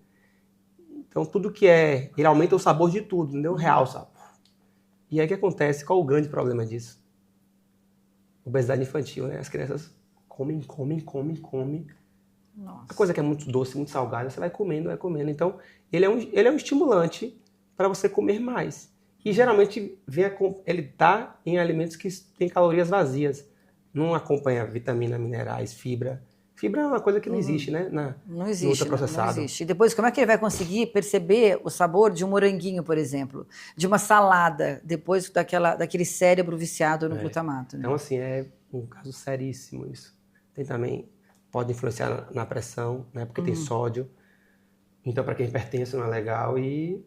Então, tudo que ele aumenta o sabor de tudo, entendeu? Realça. E aí o que acontece? Qual o grande problema disso? Obesidade infantil, né? As crianças comem. Nossa. A coisa que é muito doce, muito salgada, você vai comendo. Então, ele é um estimulante para você comer mais. E geralmente ele está em alimentos que têm calorias vazias. Não acompanha vitamina, minerais, fibra. Fibra é uma coisa que não existe, né? Não existe, no ultraprocessado. não existe. E depois, como é que ele vai conseguir perceber o sabor de um moranguinho, por exemplo? De uma salada, depois daquele cérebro viciado no glutamato, né? Então, assim, é um caso seríssimo isso. Pode influenciar na pressão, né? Porque tem sódio. Então, para quem é hipertenso, não é legal. E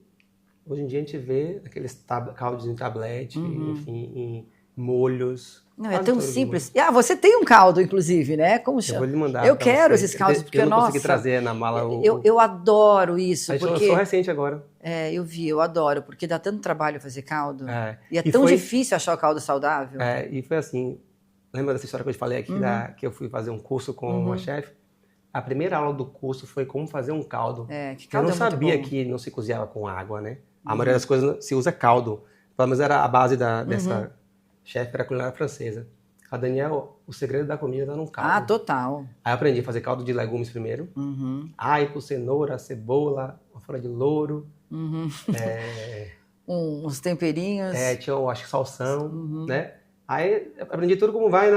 hoje em dia a gente vê aqueles caldos em tablete, enfim, em molhos. Não, é tão simples. Você tem um caldo, inclusive, né? Como chama? Eu vou lhe mandar. Eu quero esses caldos, porque, eu não consegui trazer na mala eu adoro isso. Eu sou recente agora. Eu adoro, porque dá tanto trabalho fazer caldo. E é tão difícil achar o caldo saudável. E foi assim, lembra dessa história que eu te falei aqui, que eu fui fazer um curso com uma chefe? A primeira aula do curso foi como fazer um caldo. Que caldo eu não sabia que não se cozinhava com água, né? A maioria das coisas se usa caldo. Pelo menos era a base dessa chefe, era culinária francesa. A Daniel, o segredo da comida tá num caldo. Total. Aí eu aprendi a fazer caldo de legumes primeiro. Aipo, cenoura, cebola, uma folha de louro. Uns temperinhos. Tinha, acho que salsão, né? Aí eu aprendi tudo como vai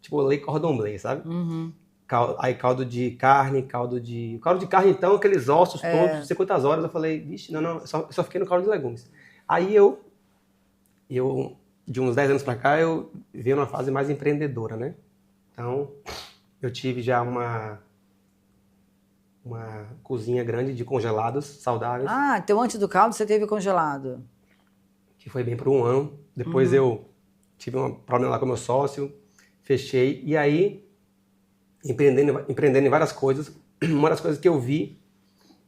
tipo, lei cordon bleu, sabe? Aí caldo de carne, caldo de carne, então, aqueles ossos todos, não sei quantas horas, eu falei, vixe, não, só fiquei no caldo de legumes. Aí eu, de uns 10 anos pra cá, eu vi uma fase mais empreendedora, né? Então, eu tive já uma cozinha grande de congelados saudáveis. Então antes do caldo você teve congelado. Que foi bem por um ano. Depois eu tive um problema lá com meu sócio, fechei, e aí... Empreendendo em várias coisas. Uma das coisas que eu vi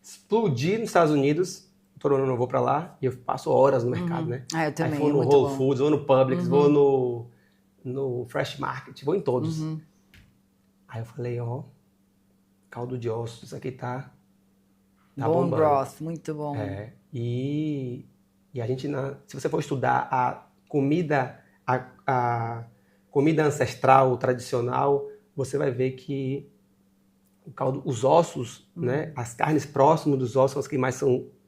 explodir nos Estados Unidos, todo ano eu vou pra lá, e eu passo horas no mercado, né? Eu também, aí vou no Whole Foods, vou no Publix, vou no Fresh Market, vou em todos. Aí eu falei, caldo de ossos, isso aqui tá Tá Bone bombando. broth, muito bom. E a gente, se você for estudar a comida ancestral, tradicional, você vai ver que o caldo, os ossos, né, as carnes próximas dos ossos são as que mais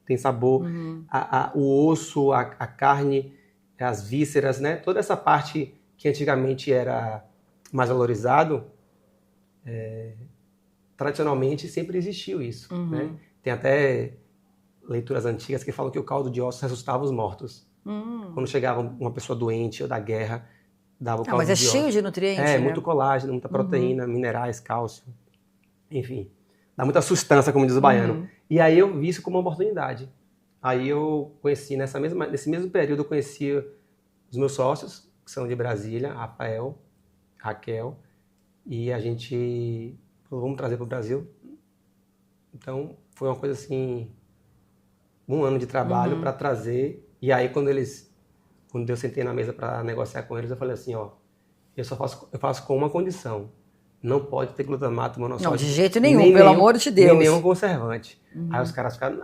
têm sabor, o osso, a carne, as vísceras, né, toda essa parte que antigamente era mais valorizado, tradicionalmente sempre existiu isso, né? Tem até leituras antigas que falam que o caldo de ossos ressuscitava os mortos. Quando chegava uma pessoa doente ou da guerra, dava o caldo Mas é de cheio ossos. de nutrientes, né? Muito colágeno, muita proteína, minerais, cálcio. Enfim, dá muita sustância, como diz o baiano. E aí eu vi isso como uma oportunidade. Aí eu conheci, nesse mesmo período, eu conheci os meus sócios, que são de Brasília, Rafael, Raquel, e a gente falou, vamos trazer para o Brasil. Então, foi uma coisa assim, 1 ano de trabalho para trazer. E aí, quando eu sentei na mesa para negociar com eles, eu falei assim, ó, eu faço com uma condição. Não pode ter glutamato monossódico. Não, de jeito nenhum, pelo amor de Deus. Nem nenhum conservante. Aí os caras ficaram,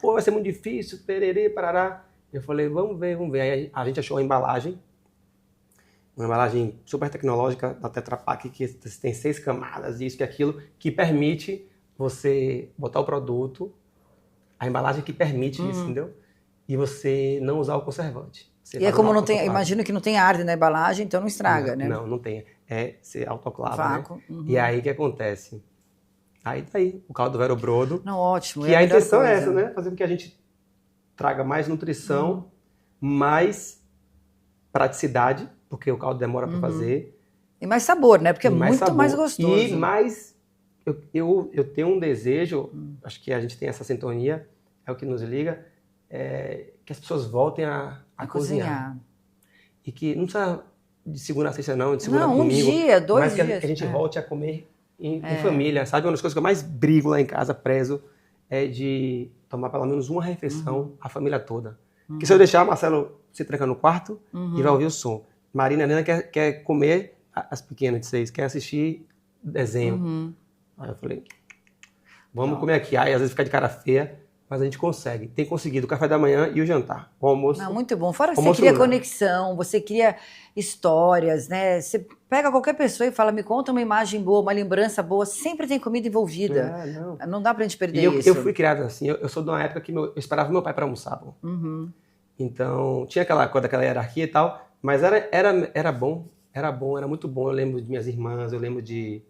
pô, vai ser muito difícil, pererê, parará. Eu falei, vamos ver. Aí a gente achou uma embalagem super tecnológica da Tetra Pak, que tem 6 camadas, isso e aquilo, que permite você botar o produto, a embalagem que permite isso, entendeu? E você não usar o conservante. E é como não tem, imagino que não tem ar na embalagem, então não estraga, né? Não tem. É ser autoclava, Vácuo. né? E aí o que acontece? Aí daí, o caldo Vero Brodo. Não, ótimo. Que a intenção é essa, né? Fazer com que a gente traga mais nutrição, mais praticidade, porque o caldo demora para fazer. E mais sabor, né? Porque é muito mais gostoso. E mais... Eu tenho um desejo, acho que a gente tem essa sintonia, é o que nos liga, que as pessoas voltem a cozinhar. E que não precisa de segunda a sexta não, de segunda a domingo. Um dia, 2 dias. Mas que a gente volte a comer em família, sabe? Uma das coisas que eu mais brigo lá em casa, prezo, é de tomar pelo menos uma refeição a família toda. Porque se eu deixar, Marcelo se tranca no quarto e vai ouvir o som. Marina e Helena quer comer, as pequenas de 6, quer assistir desenho. Aí eu falei, vamos comer aqui. Aí às vezes fica de cara feia, mas a gente consegue. Tem conseguido o café da manhã e o jantar. O almoço. Não, muito bom. Fora que você cria conexão, você cria histórias, né? Você pega qualquer pessoa e fala, me conta uma imagem boa, uma lembrança boa. Sempre tem comida envolvida. Não dá pra gente perder isso. Eu fui criado assim. Eu sou de uma época que eu esperava meu pai para almoçar. Pô. Então, tinha aquela coisa daquela hierarquia e tal, mas era bom. Era muito bom. Eu lembro de minhas irmãs, eu lembro de...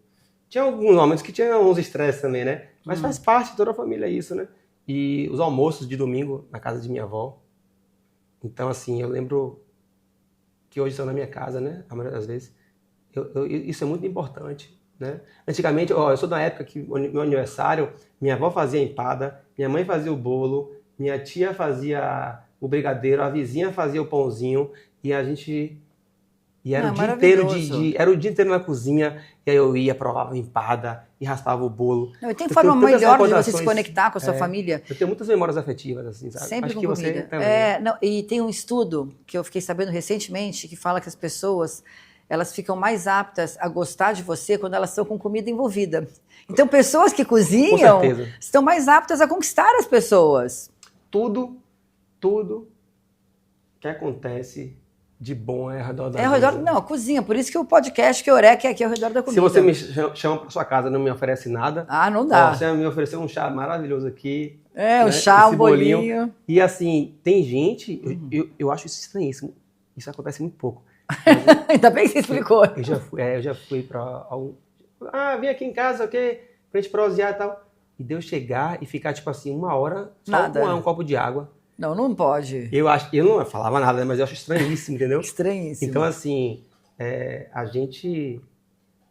Tinha alguns momentos que tinha uns estresses também, né? Mas faz parte de toda a família isso, né? E os almoços de domingo na casa de minha avó. Então, assim, eu lembro que hoje estão na minha casa, né? A maioria das vezes. Isso é muito importante, né? Antigamente, eu sou da época que meu aniversário, minha avó fazia a empada, minha mãe fazia o bolo, minha tia fazia o brigadeiro, a vizinha fazia o pãozinho e a gente... E era o dia inteiro era o dia inteiro na cozinha, e aí eu ia, provava empada e raspava o bolo. Não, tem forma melhor de você se conectar com a sua família. Eu tenho muitas memórias afetivas, assim, sabe? Sempre Acho com que comida. Você também. E tem um estudo que eu fiquei sabendo recentemente que fala que as pessoas elas ficam mais aptas a gostar de você quando elas estão com comida envolvida. Então, pessoas que cozinham estão mais aptas a conquistar as pessoas. Tudo que acontece de bom é ao redor da mesa. Não, cozinha. Por isso que o podcast que Eureka é aqui ao redor da comida. Se você me chama para sua casa e não me oferece nada... não dá. Você me ofereceu um chá maravilhoso aqui. Um chá, um bolinho. E assim, tem gente... Eu acho isso estranhíssimo. Isso acontece muito pouco. Ainda bem que você explicou. Eu já fui para... vem aqui em casa, ok? Pra gente prosear e tal. E deu chegar e ficar, tipo assim, 1 hora só com um copo de água. Não pode. Eu não falava nada, mas eu acho estranhíssimo, entendeu? Estranhíssimo. Então, assim, a gente,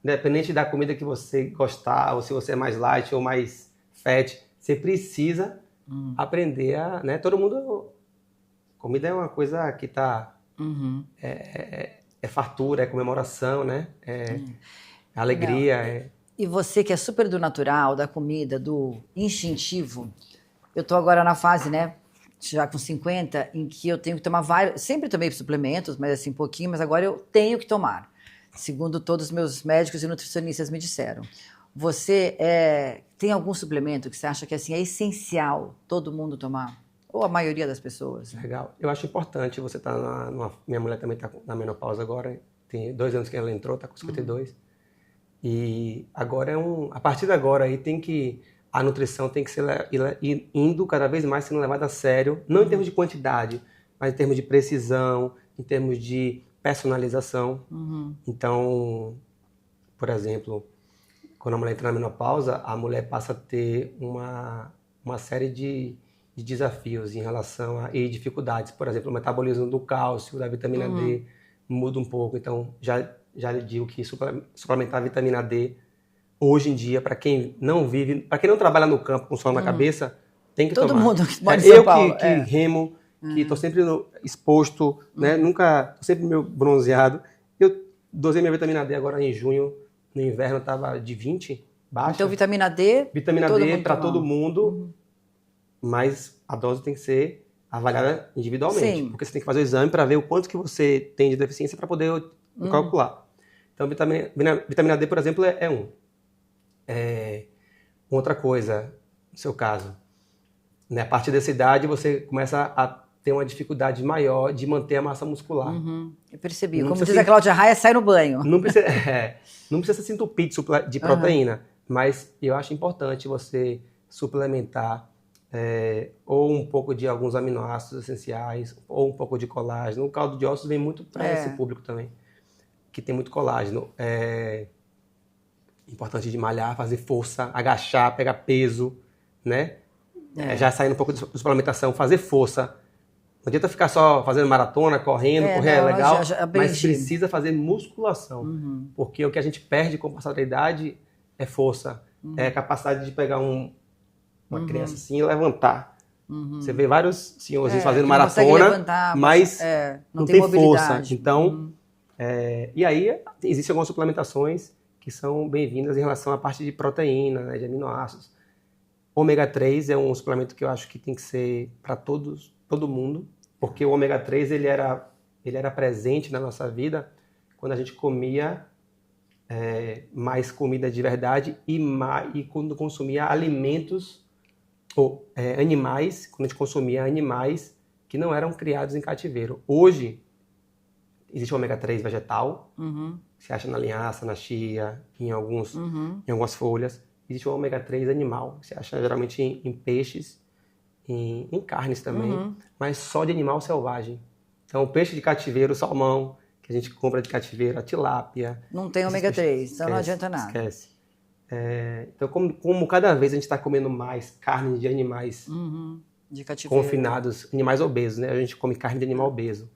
independente da comida que você gostar, ou se você é mais light ou mais fat, você precisa aprender a, né? Todo mundo, comida é uma coisa que tá, é fartura, é comemoração, né? É alegria. E você que é super do natural, da comida, do instintivo, eu tô agora na fase, né? Já com 50, em que eu tenho que tomar sempre tomei suplementos, mas assim, pouquinho, mas agora eu tenho que tomar, segundo todos os meus médicos e nutricionistas me disseram. você tem algum suplemento que você acha que assim, é essencial todo mundo tomar? Ou a maioria das pessoas? Legal. Eu acho importante você estar minha mulher também está na menopausa agora, tem 2 anos que ela entrou, está com 52. E agora a partir de agora aí a nutrição tem que ser indo cada vez mais sendo levada a sério, não em termos de quantidade, mas em termos de precisão, em termos de personalização. Então, por exemplo, quando a mulher entra na menopausa, a mulher passa a ter uma série de desafios em relação e dificuldades. Por exemplo, o metabolismo do cálcio, da vitamina D muda um pouco. Então, já lhe digo que suplementar a vitamina D, hoje em dia, para quem não vive, para quem não trabalha no campo com sol na cabeça, tem que Todo tomar. mundo que mora em São Paulo. Que remo, que estou sempre exposto, né? Nunca, tô sempre meio bronzeado. Eu dosei minha vitamina D agora em junho, no inverno estava de 20, baixa. Então, vitamina D. Vitamina D para todo mundo, mas a dose tem que ser avaliada individualmente. Sim. Porque você tem que fazer o exame para ver o quanto que você tem de deficiência para poder calcular. Então, vitamina D, por exemplo, é um. Outra coisa, no seu caso, né, a partir dessa idade você começa a ter uma dificuldade maior de manter a massa muscular. Eu percebi. Não Como precisa diz a Cláudia Raia, sai no banho. Não precisa se entupir de proteína, mas eu acho importante você suplementar ou um pouco de alguns aminoácidos essenciais, ou um pouco de colágeno. O caldo de ossos vem muito para esse público também, que tem muito colágeno. É importante de malhar, fazer força, agachar, pegar peso, né? Já saindo um pouco de suplementação, fazer força. Não adianta ficar só fazendo maratona, correndo, correr é legal, mas precisa fazer musculação. Porque o que a gente perde com o passar da idade é força, é a capacidade de pegar uma criança assim e levantar. Você vê vários senhorzinhos fazendo maratona, levantar, mas não tem força. Então, e aí existem algumas suplementações que são bem-vindas em relação à parte de proteína, né, de aminoácidos. Ômega 3 é um suplemento que eu acho que tem que ser para todo mundo, porque o ômega 3 ele era presente na nossa vida quando a gente comia mais comida de verdade e quando consumia alimentos ou animais, quando a gente consumia animais que não eram criados em cativeiro. Hoje existe o ômega 3 vegetal, que se acha na linhaça, na chia, em algumas folhas. Existe o ômega 3 animal, que se acha geralmente em peixes, em carnes também, mas só de animal selvagem. Então, o peixe de cativeiro, o salmão, que a gente compra de cativeiro, a tilápia... Não tem ômega 3, então não adianta nada. Esquece. Então, como cada vez a gente está comendo mais carne de animais de cativeiro, confinados, animais obesos, né? A gente come carne de animal obeso.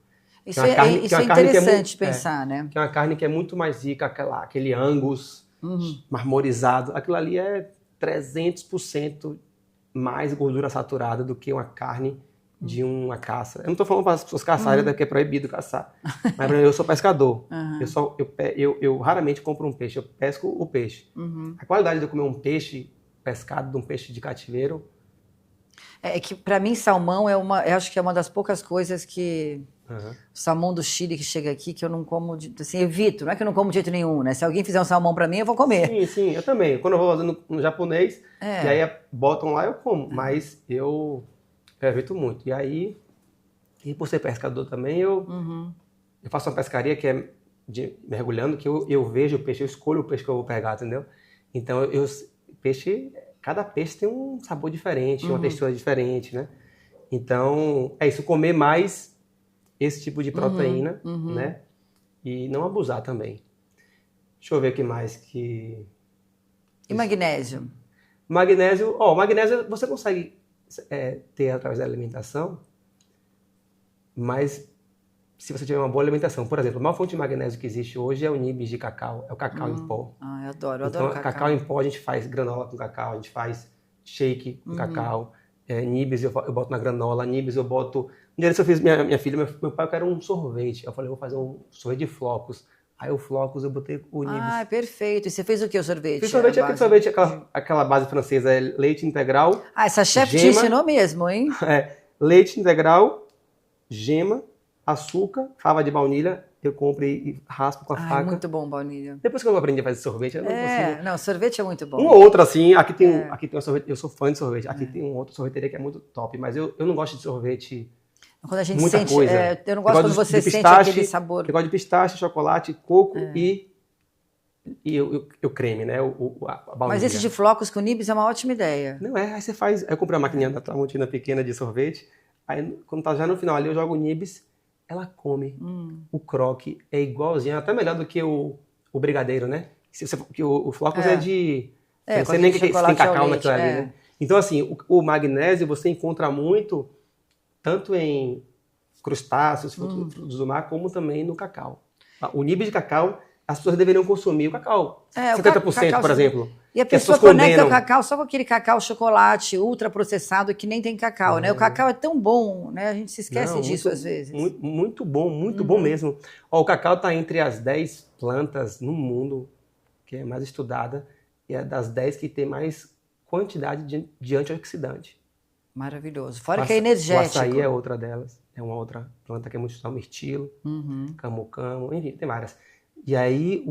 Isso é interessante pensar, né? Que é uma carne que é muito mais rica, aquele Angus marmorizado. Aquilo ali é 300% mais gordura saturada do que uma carne de uma caça. Eu não estou falando para as pessoas caçarem, porque é proibido caçar. Mas eu sou pescador. Eu raramente compro um peixe, eu pesco o peixe. A qualidade de eu comer um peixe pescado de um peixe de cativeiro... É que, para mim, salmão eu acho que é uma das poucas coisas que... O salmão do Chile que chega aqui, que eu não como, assim, evito. Não é que eu não como de jeito nenhum, né? Se alguém fizer um salmão pra mim, eu vou comer. Sim, eu também. Quando eu vou fazendo no japonês, e aí botam lá, eu como. Mas eu evito muito. E aí, por ser pescador também, eu faço uma pescaria que é mergulhando, que eu vejo o peixe, eu escolho o peixe que eu vou pegar, entendeu? Então, cada peixe tem um sabor diferente, uma textura diferente, né? Então, é isso, comer mais esse tipo de proteína, né? E não abusar também. Deixa eu ver o que mais que... E magnésio? Magnésio você consegue ter através da alimentação, mas se você tiver uma boa alimentação. Por exemplo, a maior fonte de magnésio que existe hoje é o nibs de cacau, é o cacau em pó. Eu adoro então, cacau. Cacau em pó, a gente faz granola com cacau, a gente faz shake com cacau. Nibs eu boto na granola, nibs eu boto... Um dia eu fiz minha filha, meu pai quer um sorvete. Eu falei, vou fazer um sorvete de flocos. Aí o flocos eu botei o nibs. Perfeito. E você fez o que, o sorvete? Fiz sorvete, aquela base francesa, leite integral. Essa chefe te ensinou mesmo, hein? Leite integral, gema, açúcar, fava de baunilha. eu compro e raspo com a Ai, faca. muito bom, baunilha. Depois que eu aprendi a fazer sorvete, eu não consigo. Não, sorvete é muito bom. Um ou outro, assim, aqui tem um sorvete, eu sou fã de sorvete, aqui tem um outro sorveteria que é muito top, mas eu não gosto de sorvete, Quando a gente muita sente, coisa. eu não gosto quando você de sente pistache, aquele sabor. Eu gosto de pistache, chocolate, coco e o creme, né, a baunilha. Mas esse de flocos com nibs é uma ótima ideia. Não é, aí você faz, aí eu comprei uma maquininha da Tramontina pequena de sorvete, aí quando tá já no final ali eu jogo o nibs, ela come. O croque é igualzinho, até melhor do que o brigadeiro, né? Porque o flocos é de... Você não sei nem que tem cacau naquilo ali, né? Então, assim, o magnésio você encontra muito, tanto em crustáceos, frutos do mar, como também no cacau. O nibs de cacau, as pessoas deveriam consumir o cacau. 70%, por exemplo. E a pessoa conecta o cacau só com aquele cacau chocolate ultraprocessado que nem tem cacau, né? O cacau é tão bom, né? A gente se esquece disso às vezes. Muito bom mesmo. Ó, o cacau está entre as 10 plantas no mundo que é mais estudada e é das 10 que tem mais quantidade de antioxidante. Maravilhoso. Fora que é energético. O açaí é outra delas. É uma outra planta que é muito estudada, mirtilo, camu-camu, enfim, tem várias. E aí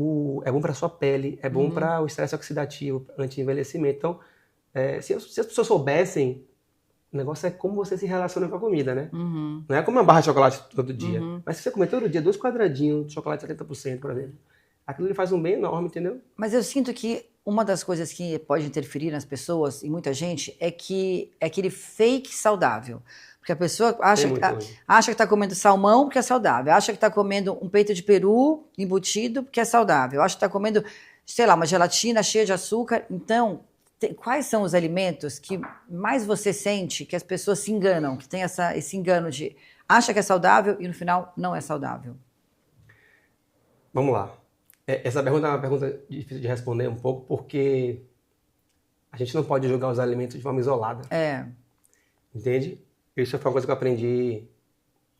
é bom para a sua pele, é bom para o estresse oxidativo, anti-envelhecimento. Então, se as pessoas soubessem, o negócio é como você se relaciona com a comida, né? Não é como uma barra de chocolate todo dia. Mas se você comer todo dia 2 quadradinhos de chocolate 70%, por exemplo, aquilo lhe faz um bem enorme, entendeu? Mas eu sinto que uma das coisas que pode interferir nas pessoas, e muita gente, é que é aquele fake saudável. Porque a pessoa acha que está comendo salmão porque é saudável, acha que está comendo um peito de peru embutido porque é saudável, acha que está comendo, sei lá, uma gelatina cheia de açúcar. Então, quais são os alimentos que mais você sente que as pessoas se enganam, que tem esse engano de acha que é saudável e no final não é saudável? Vamos lá. Essa pergunta é uma pergunta difícil de responder um pouco, porque a gente não pode julgar os alimentos de forma isolada. Entende? Isso foi uma coisa que eu aprendi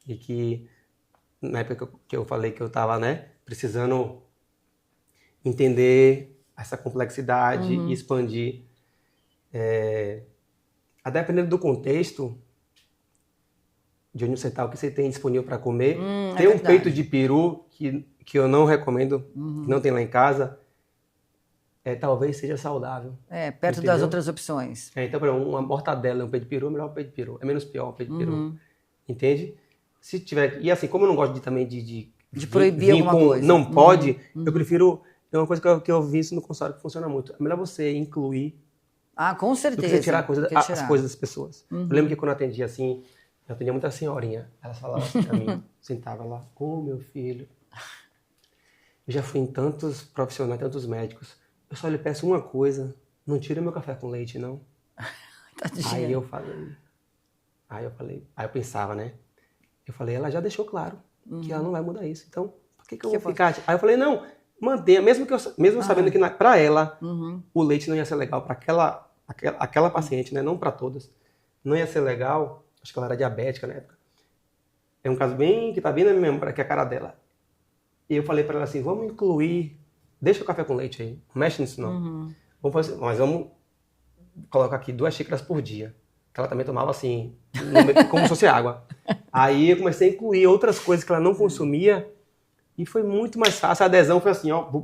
e que na época que eu falei que eu estava, né, precisando entender essa complexidade e expandir. A dependendo do contexto, de onde você está, o que você tem disponível para comer. Tem um peito de peru que eu não recomendo, que não tem lá em casa, talvez seja saudável. Perto das outras opções. Então, por exemplo, uma mortadela, um peito de peru, é melhor um peito de peru. É menos pior um peito de peru. Entende? Se tiver... E assim, como eu não gosto de proibir alguma coisa. Não pode, eu prefiro... É uma coisa que eu vi isso no consultório que funciona muito. É melhor você incluir... com certeza. Do que você tirar as coisas das pessoas. Eu lembro que quando eu atendia assim, eu atendia muita senhorinha. Elas falavam assim pra mim, sentava lá, meu filho, eu já fui em tantos profissionais, tantos médicos, eu só lhe peço uma coisa, não tira meu café com leite, não. Aí eu pensava, né? Eu falei, ela já deixou claro que ela não vai mudar isso. Então, por que eu vou ficar? Aí eu falei, não, mantenha, mesmo sabendo que para ela o leite não ia ser legal para aquela paciente, né? Não para todas. Não ia ser legal, acho que ela era diabética na época. É um caso que tá bem na minha memória, que é a cara dela. E eu falei para ela assim, vamos incluir, deixa o café com leite aí, não mexe nisso não. Mas vamos colocar aqui 2 xícaras por dia. Que ela também tomava assim, como se fosse água. Aí eu comecei a incluir outras coisas que ela não consumia e foi muito mais fácil. A adesão foi assim, ó.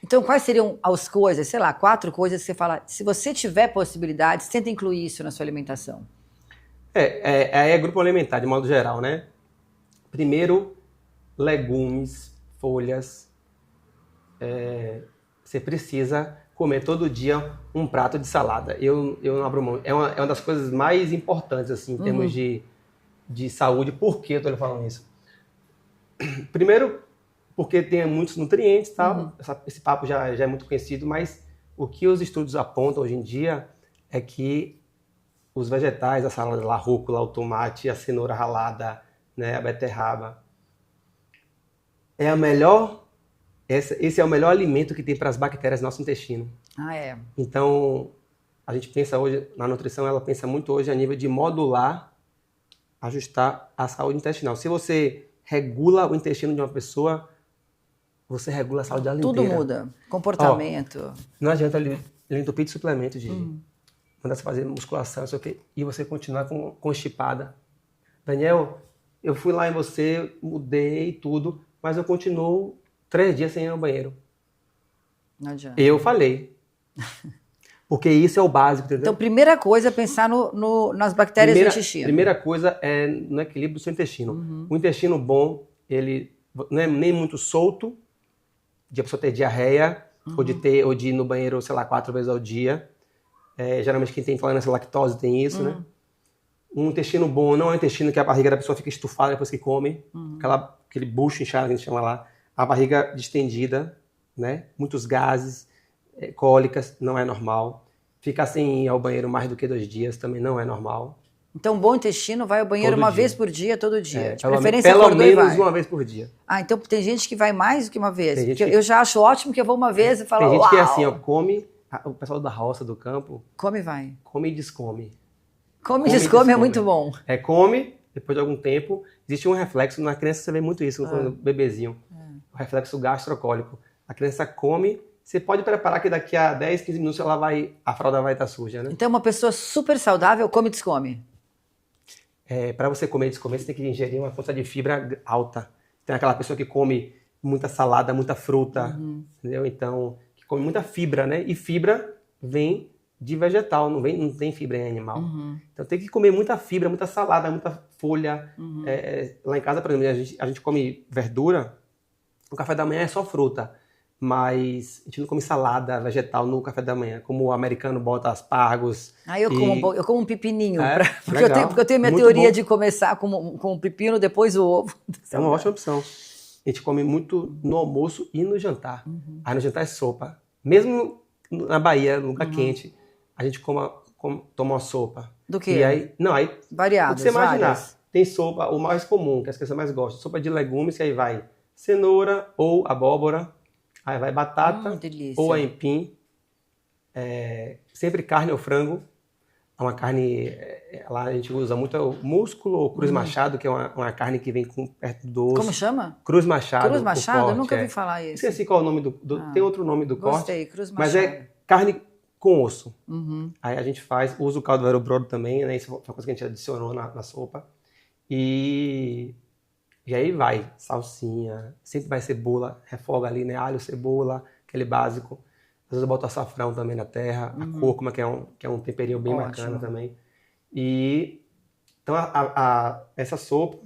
Então, quais seriam as coisas, sei lá, 4 coisas que você fala, se você tiver possibilidades, tenta incluir isso na sua alimentação? É grupo alimentar, de modo geral, né? Primeiro, legumes, folhas. Você precisa comer todo dia um prato de salada. Eu não abro mão. É uma das coisas mais importantes, assim, em termos de saúde. Por que eu estou lhe falando isso? Primeiro, porque tem muitos nutrientes, tal. Esse papo já é muito conhecido, mas o que os estudos apontam hoje em dia é que os vegetais, a salada, a rúcula, o tomate, a cenoura ralada, né, a beterraba, esse é o melhor alimento que tem para as bactérias do nosso intestino. Então, a gente pensa hoje, na nutrição, ela pensa muito hoje a nível de modular, ajustar a saúde intestinal. Se você regula o intestino de uma pessoa, você regula a saúde dela inteira. Tudo muda. Comportamento. Não adianta ele entupir de suplemento, de mandar você fazer musculação, não sei o quê, e você continuar constipada. Daniel, eu fui lá em você, mudei tudo, mas eu continuo 3 dias sem ir ao banheiro. Não adianta. Eu falei. Porque isso é o básico, entendeu? Então, primeira coisa é pensar nas bactérias do intestino. Primeira coisa é no equilíbrio do seu intestino. O intestino bom, ele não é nem muito solto, de a pessoa ter diarreia, ou de ir no banheiro, sei lá, 4 vezes ao dia. Geralmente quem tem intolerância à lactose tem isso, né? Um intestino bom não é um intestino que a barriga da pessoa fica estufada depois que come, aquele bucho inchado que a gente chama lá, a barriga distendida, né? Muitos gases, cólicas, não é normal. Ficar sem ir ao banheiro mais do que 2 dias também não é normal. Então, bom intestino vai ao banheiro uma vez por dia, todo dia. De preferência, pelo menos uma vez por dia. Ah, então tem gente que vai mais do que uma vez. Porque eu já acho ótimo que eu vou uma vez e falo, tem gente uau! que é assim, ó, come, o pessoal da roça, do campo... Come e vai. Come e descome. Come e descome é muito bom. Come, depois de algum tempo, existe um reflexo, na criança você vê muito isso, quando bebezinho. O reflexo gastrocólico. A criança come, você pode preparar que daqui a 10, 15 minutos a fralda vai estar suja, né? Então uma pessoa super saudável come e descome. Para você comer e descomer, você tem que ingerir uma quantidade de fibra alta. Tem aquela pessoa que come muita salada, muita fruta, entendeu? Então, que come muita fibra, né? E fibra vem de vegetal, não tem fibra em animal. Então tem que comer muita fibra, muita salada, muita folha. Lá em casa, por exemplo, a gente come verdura, o café da manhã é só fruta. Mas a gente não come salada vegetal no café da manhã, como o americano bota aspargos. Eu como um pepininho, porque eu tenho minha muito teoria bom. de começar com um pepino, depois o ovo. É uma ótima opção. A gente come muito no almoço e no jantar. Aí no jantar é sopa. Mesmo na Bahia, no lugar quente, a gente toma uma sopa. Do quê? E aí, variadas, o que você imaginar. várias. Tem sopa, o mais comum, que as crianças mais gostam. Sopa de legumes, que aí vai cenoura ou abóbora. Aí vai batata ou aipim, sempre carne ou frango. É uma carne, lá a gente usa muito o músculo ou cruz machado, que é uma carne que vem perto do osso. Como chama? Cruz machado. Cruz machado? Corte, eu nunca ouvi falar isso. Não sei qual é o nome tem outro nome do corte. Gostei, cruz machado. Mas é carne com osso. Aí a gente usa o caldo verobrodo também, né? Isso é uma coisa que a gente adicionou na sopa. E aí vai, salsinha, sempre vai cebola, refoga ali, né? Alho, cebola, aquele básico. Às vezes eu boto açafrão também na terra, a cúrcuma, que é um temperinho bem bacana também. E então essa sopa,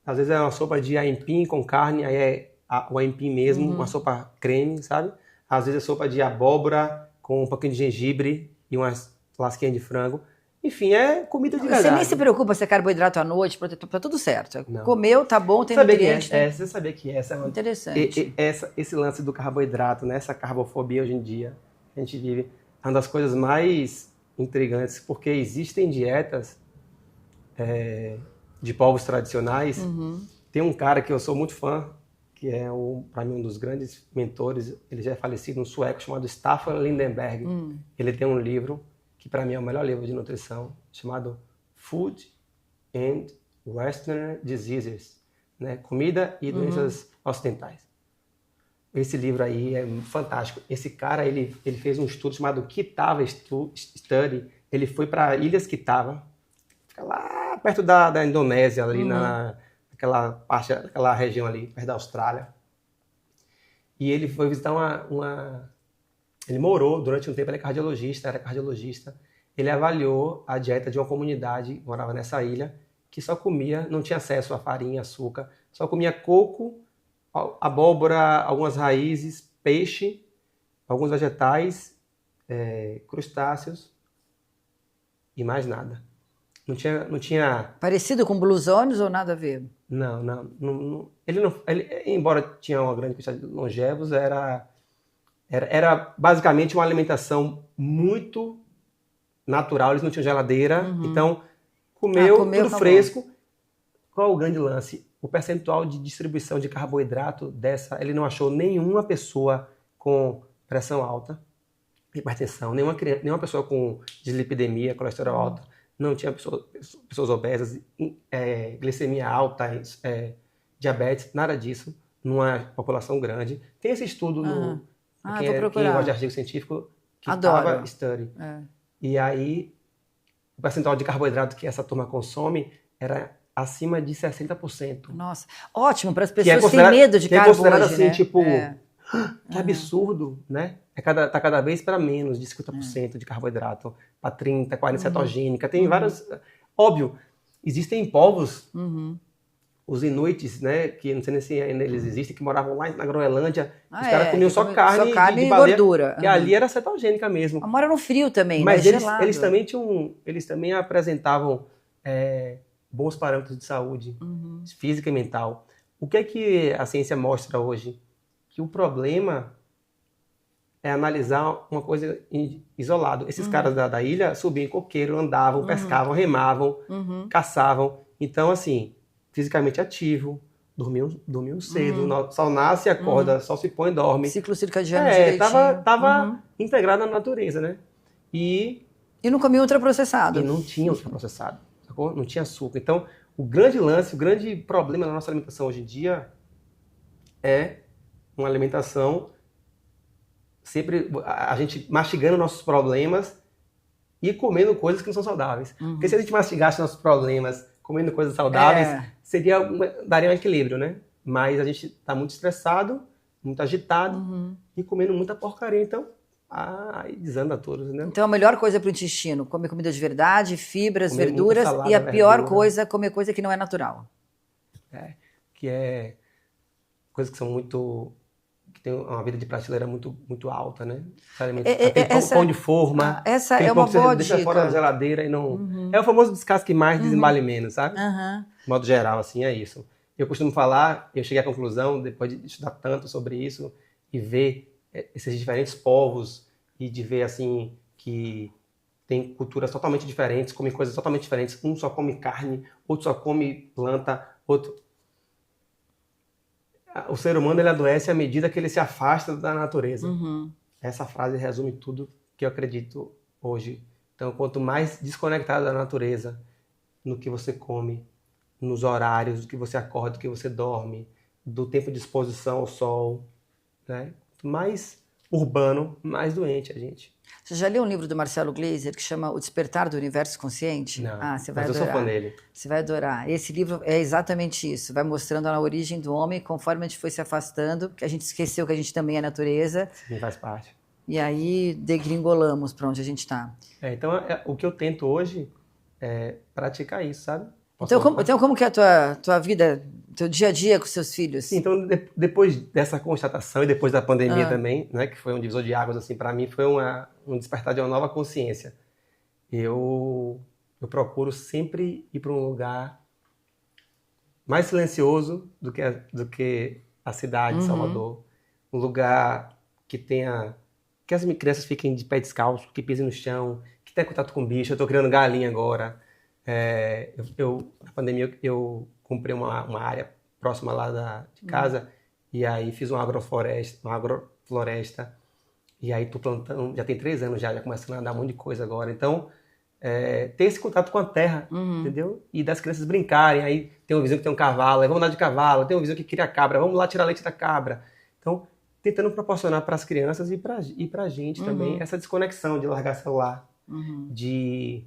às vezes é uma sopa de aipim com carne, aí é o aipim mesmo, uma sopa creme, sabe? Às vezes é sopa de abóbora com um pouquinho de gengibre e umas lasquinhas de frango. Enfim, é comida de verdade. Você nem se preocupa se é carboidrato à noite, tá tudo certo. Não. Comeu, tá bom, tem nutriente. Você sabia que essa é uma... Interessante. Esse lance do carboidrato, né? Essa carbofobia hoje em dia, a gente vive, é uma das coisas mais intrigantes, porque existem dietas de povos tradicionais. Tem um cara que eu sou muito fã, que é, para mim, um dos grandes mentores, ele já é falecido, um sueco chamado Staffan Lindenberg. Ele tem um livro que para mim é o melhor livro de nutrição, chamado Food and Western Diseases, né? Comida e doenças ocidentais. Esse livro aí é fantástico. Esse cara, ele fez um estudo chamado Kitava Study. Ele foi para Ilhas Kitava, fica lá perto da Indonésia, ali naquela parte, aquela região ali, perto da Austrália. E ele foi visitar Ele morou durante um tempo, ele era cardiologista. Ele avaliou a dieta de uma comunidade que morava nessa ilha, que só comia, não tinha acesso a farinha, açúcar, só comia coco, abóbora, algumas raízes, peixe, alguns vegetais, crustáceos e mais nada. Não tinha... Parecido com Blue Zones ou nada a ver? Não. Ele, embora tinha uma grande quantidade de longevos, era basicamente uma alimentação muito natural, eles não tinham geladeira, então comeu tudo fresco. Qual é o grande lance? O percentual de distribuição de carboidrato ele não achou nenhuma pessoa com pressão alta, hipertensão, nenhuma pessoa com dislipidemia, colesterol alto, não tinha pessoas obesas, glicemia alta, diabetes, nada disso, numa população grande. Tem esse estudo quem gosta de artigo científico, Kitava Study. E aí, o percentual de carboidrato que essa turma consome era acima de 60%. Nossa, ótimo para as Que é pessoas que têm medo de que é carbo considerado hoje, assim, né? tipo, que absurdo, né? Tá cada vez para menos de 50% de carboidrato, para 30%, 40% cetogênica. Tem várias... Óbvio, existem povos, os inuites, né? Que não sei nem se ainda eles existem, que moravam lá na Groenlândia. Os caras comiam só carne de e baleia, gordura. que ali era cetogênica mesmo. Mora no frio também, Mas né? eles também apresentavam bons parâmetros de saúde física e mental. O que é que a ciência mostra hoje? Que o problema é analisar uma coisa isolado. Esses caras da ilha subiam em coqueiro, andavam, pescavam, remavam, caçavam. Então, assim, fisicamente ativo, dormiam cedo, o sol nasce e acorda, sol se põe e dorme. Ciclo circadiano direitinho. Tava integrado na natureza, né? E não comia ultraprocessado. E não tinha ultraprocessado, sacou? Não tinha açúcar. Então, o grande lance, o grande problema da nossa alimentação hoje em dia é uma alimentação sempre a gente mastigando nossos problemas e comendo coisas que não são saudáveis. Porque se a gente mastigasse nossos problemas comendo coisas saudáveis, daria um equilíbrio, né? Mas a gente tá muito estressado, muito agitado e comendo muita porcaria. Então, aí desanda tudo, né? Então a melhor coisa para o intestino, comer comida de verdade, fibras, Comer verduras, muita salada, e a pior verdura. coisa, comer coisa que não é natural. Que é coisas que são muito... que tem uma vida de prateleira muito, muito alta, né? Tem pão de forma. Essa é uma boa dica. Deixa fora da geladeira e não... É o famoso descasque mais, desembale menos, sabe? De modo geral, assim, é isso. Eu costumo falar, eu cheguei à conclusão, depois de estudar tanto sobre isso, e ver esses diferentes povos, e de ver, assim, que tem culturas totalmente diferentes, comem coisas totalmente diferentes. Um só come carne, outro só come planta, outro... O ser humano ele adoece à medida que ele se afasta da natureza. Essa frase resume tudo que eu acredito hoje. Então, quanto mais desconectado da natureza, no que você come, nos horários, do que você acorda, do que você dorme, do tempo de exposição ao sol, né? Mais urbano, mais doente a gente. Você já leu um livro do Marcelo Gleiser que chama O Despertar do Universo Consciente? Não, você vai mas adorar. Eu sou fã dele. Você vai adorar. Esse livro é exatamente isso. Vai mostrando a origem do homem, conforme a gente foi se afastando, que a gente esqueceu que a gente também é natureza. Sim, faz parte. E aí degringolamos para onde a gente está. Então, o que eu tento hoje é praticar isso, sabe? Então como que é a tua vida, teu dia a dia com seus filhos? Sim, então, depois dessa constatação e depois da pandemia também, né, que foi um divisor de águas, assim, para mim, foi um despertar de uma nova consciência. Eu procuro sempre ir para um lugar mais silencioso do que a cidade de Salvador. Um lugar que as crianças fiquem de pé descalço, que pisem no chão, que tenha contato com bicho. Eu estou criando galinha agora. Na pandemia eu comprei uma área próxima lá de casa e aí fiz uma agrofloresta e aí tô plantando, já tem 3 anos já começando a dar um monte de coisa agora. Então, ter esse contato com a terra, entendeu? E das crianças brincarem, aí tem um vizinho que tem um cavalo, aí vamos andar de cavalo, tem um vizinho que cria cabra, vamos lá tirar leite da cabra. Então, tentando proporcionar para as crianças e para a gente também essa desconexão de largar celular, de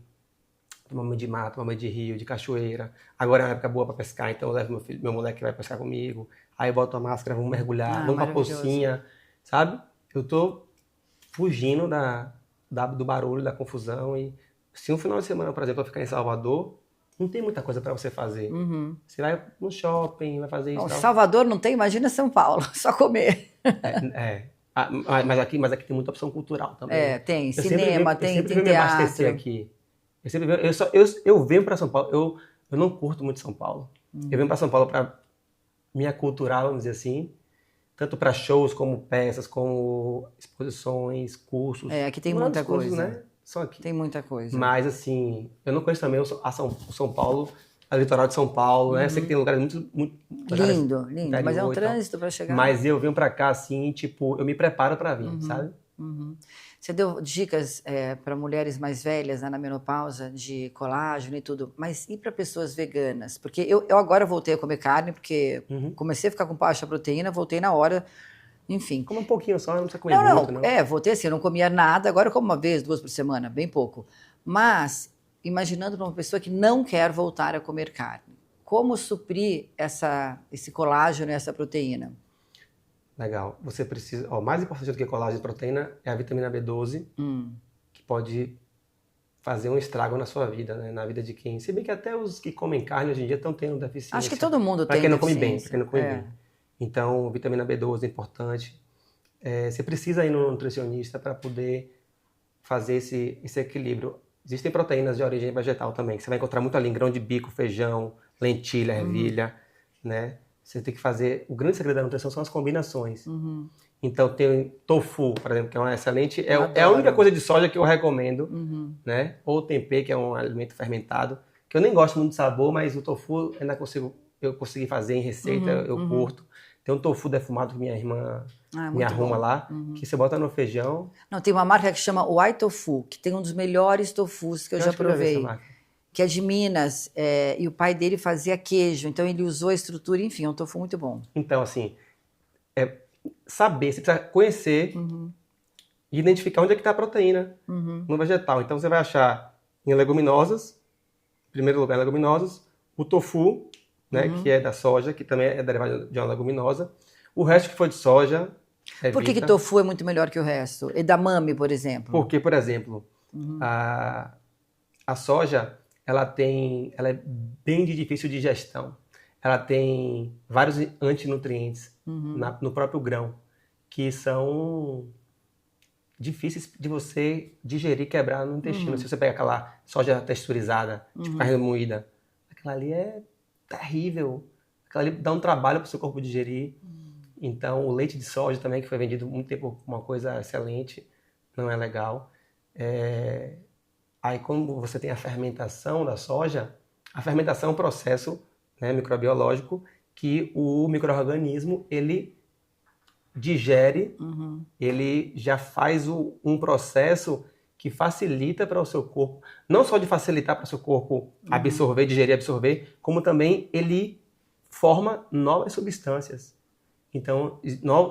tomar banho de mato, tomar banho de rio, de cachoeira. Agora é uma época boa para pescar, então eu levo meu moleque que vai pescar comigo. Aí eu boto a máscara, vamos mergulhar, vamos pra pocinha, sabe? Eu tô fugindo do barulho, da confusão. E se um final de semana, por exemplo, eu ficar em Salvador, não tem muita coisa para você fazer. Você vai no shopping, vai fazer isso. Salvador não tem, imagina São Paulo, só comer. Mas aqui tem muita opção cultural também. Tem cinema, tem teatro. Me abastecer aqui. Eu venho para São Paulo, eu não curto muito São Paulo. Eu venho para São Paulo para me aculturar, vamos dizer assim, tanto para shows como peças, como exposições, cursos. Aqui tem muita coisa. Né? Só aqui. Tem muita coisa. Mas assim, eu não conheço também o São Paulo, a litoral de São Paulo, né? Eu sei que tem lugares muito lindo, mas é um trânsito para chegar. Mas eu venho para cá assim, tipo, eu me preparo para vir, sabe? Você deu dicas para mulheres mais velhas, né, na menopausa, de colágeno e tudo, mas e para pessoas veganas? Porque eu agora voltei a comer carne, porque comecei a ficar com baixa proteína, voltei na hora, enfim. Come um pouquinho só, não precisa comer muito, não. Voltei assim, eu não comia nada, agora eu como 1 vez, 2 por semana, bem pouco. Mas, imaginando para uma pessoa que não quer voltar a comer carne, como suprir esse colágeno e essa proteína? Legal. Você precisa... Ó, mais importante do que colágeno e proteína é a vitamina B12, que pode fazer um estrago na sua vida, né? Na vida de quem... Se bem que até os que comem carne hoje em dia estão tendo deficiência. Acho que todo mundo tem deficiência. Para quem não come bem, Então, vitamina B12 é importante. Você precisa ir no nutricionista para poder fazer esse equilíbrio. Existem proteínas de origem vegetal também, que você vai encontrar muito ali em grão de bico, feijão, lentilha, ervilha, né? Você tem que fazer... O grande segredo da nutrição são as combinações. Então, tem tofu, por exemplo, que é uma excelente... É a única coisa de soja que eu recomendo, né? Ou tempê, que é um alimento fermentado, que eu nem gosto muito do sabor, mas o tofu ainda eu consegui fazer em receita, eu curto. Tem um tofu defumado que minha irmã me arruma lá, que você bota no feijão. Não, tem uma marca que chama White Tofu, que tem um dos melhores tofus que eu já provei. Que é de Minas, e o pai dele fazia queijo, então ele usou a estrutura, enfim, é um tofu muito bom. Então, assim, saber, você precisa conhecer e identificar onde é que está a proteína no vegetal. Então, você vai achar em leguminosas, em primeiro lugar, leguminosas, o tofu, né, que é da soja, que também é derivado de uma leguminosa. O resto que for de soja, Por que tofu é muito melhor que o resto? Edamame, por exemplo? Porque, por exemplo, a soja, ela é bem de difícil digestão. Ela tem vários antinutrientes no próprio grão, que são difíceis de você digerir, quebrar no intestino. Se você pega aquela soja texturizada, tipo carne moída, aquela ali é terrível. Aquela ali dá um trabalho para o seu corpo digerir. Então, o leite de soja também, que foi vendido muito tempo como uma coisa excelente, não é legal. Aí, quando você tem a fermentação da soja, a fermentação é um processo, né, microbiológico que o micro-organismo, ele digere, ele já faz um processo que facilita para o seu corpo, não só de facilitar para o seu corpo absorver, digerir, absorver, como também ele forma novas substâncias. Então,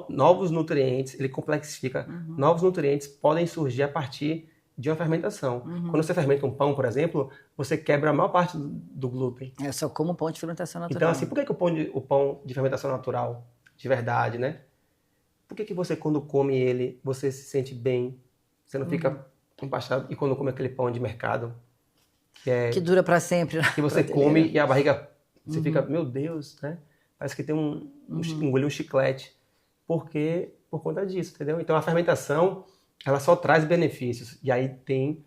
novos nutrientes, ele complexifica, novos nutrientes podem surgir a partir de uma fermentação. Quando você fermenta um pão, por exemplo, você quebra a maior parte do glúten. Eu só como pão de fermentação natural. Então, assim, por que o pão de fermentação natural, de verdade, né? Por que você, quando come ele, você se sente bem? Você não fica empachado. E quando come aquele pão de mercado, que dura para sempre. Que você come e a barriga, você fica, meu Deus, né? Parece que tem engoliu um chiclete. Por conta disso, entendeu? Então, a fermentação, ela só traz benefícios. E aí tem,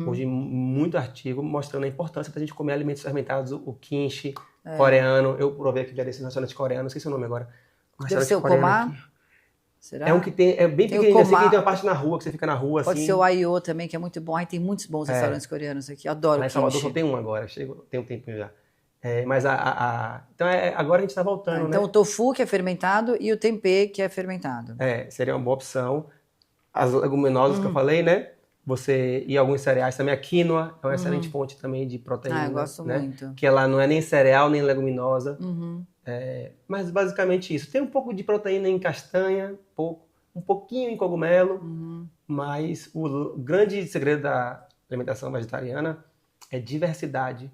hoje, muito artigo mostrando a importância da gente comer alimentos fermentados, o kimchi coreano. Eu provei aqui desses restaurantes coreanos, esqueci o nome agora. Deve ser o Komá? Será? É um que tem, é bem pequenininho, assim, que tem uma parte na rua, que você fica na rua, Pode assim. ser o Aiô também, que é muito bom. Ai, tem muitos bons restaurantes coreanos aqui, adoro Lá em Salvador só tem um agora, tem um tempinho já. Mas então agora a gente está voltando, então né? o tofu, que é fermentado, e o tempê, que é fermentado. Seria uma boa opção. As leguminosas que eu falei, né? E alguns cereais também. A quinoa é uma excelente fonte também de proteína. Eu gosto muito. Que ela não é nem cereal, nem leguminosa. Mas basicamente isso. Tem um pouco de proteína em castanha, um pouquinho em cogumelo, mas o grande segredo da alimentação vegetariana é diversidade.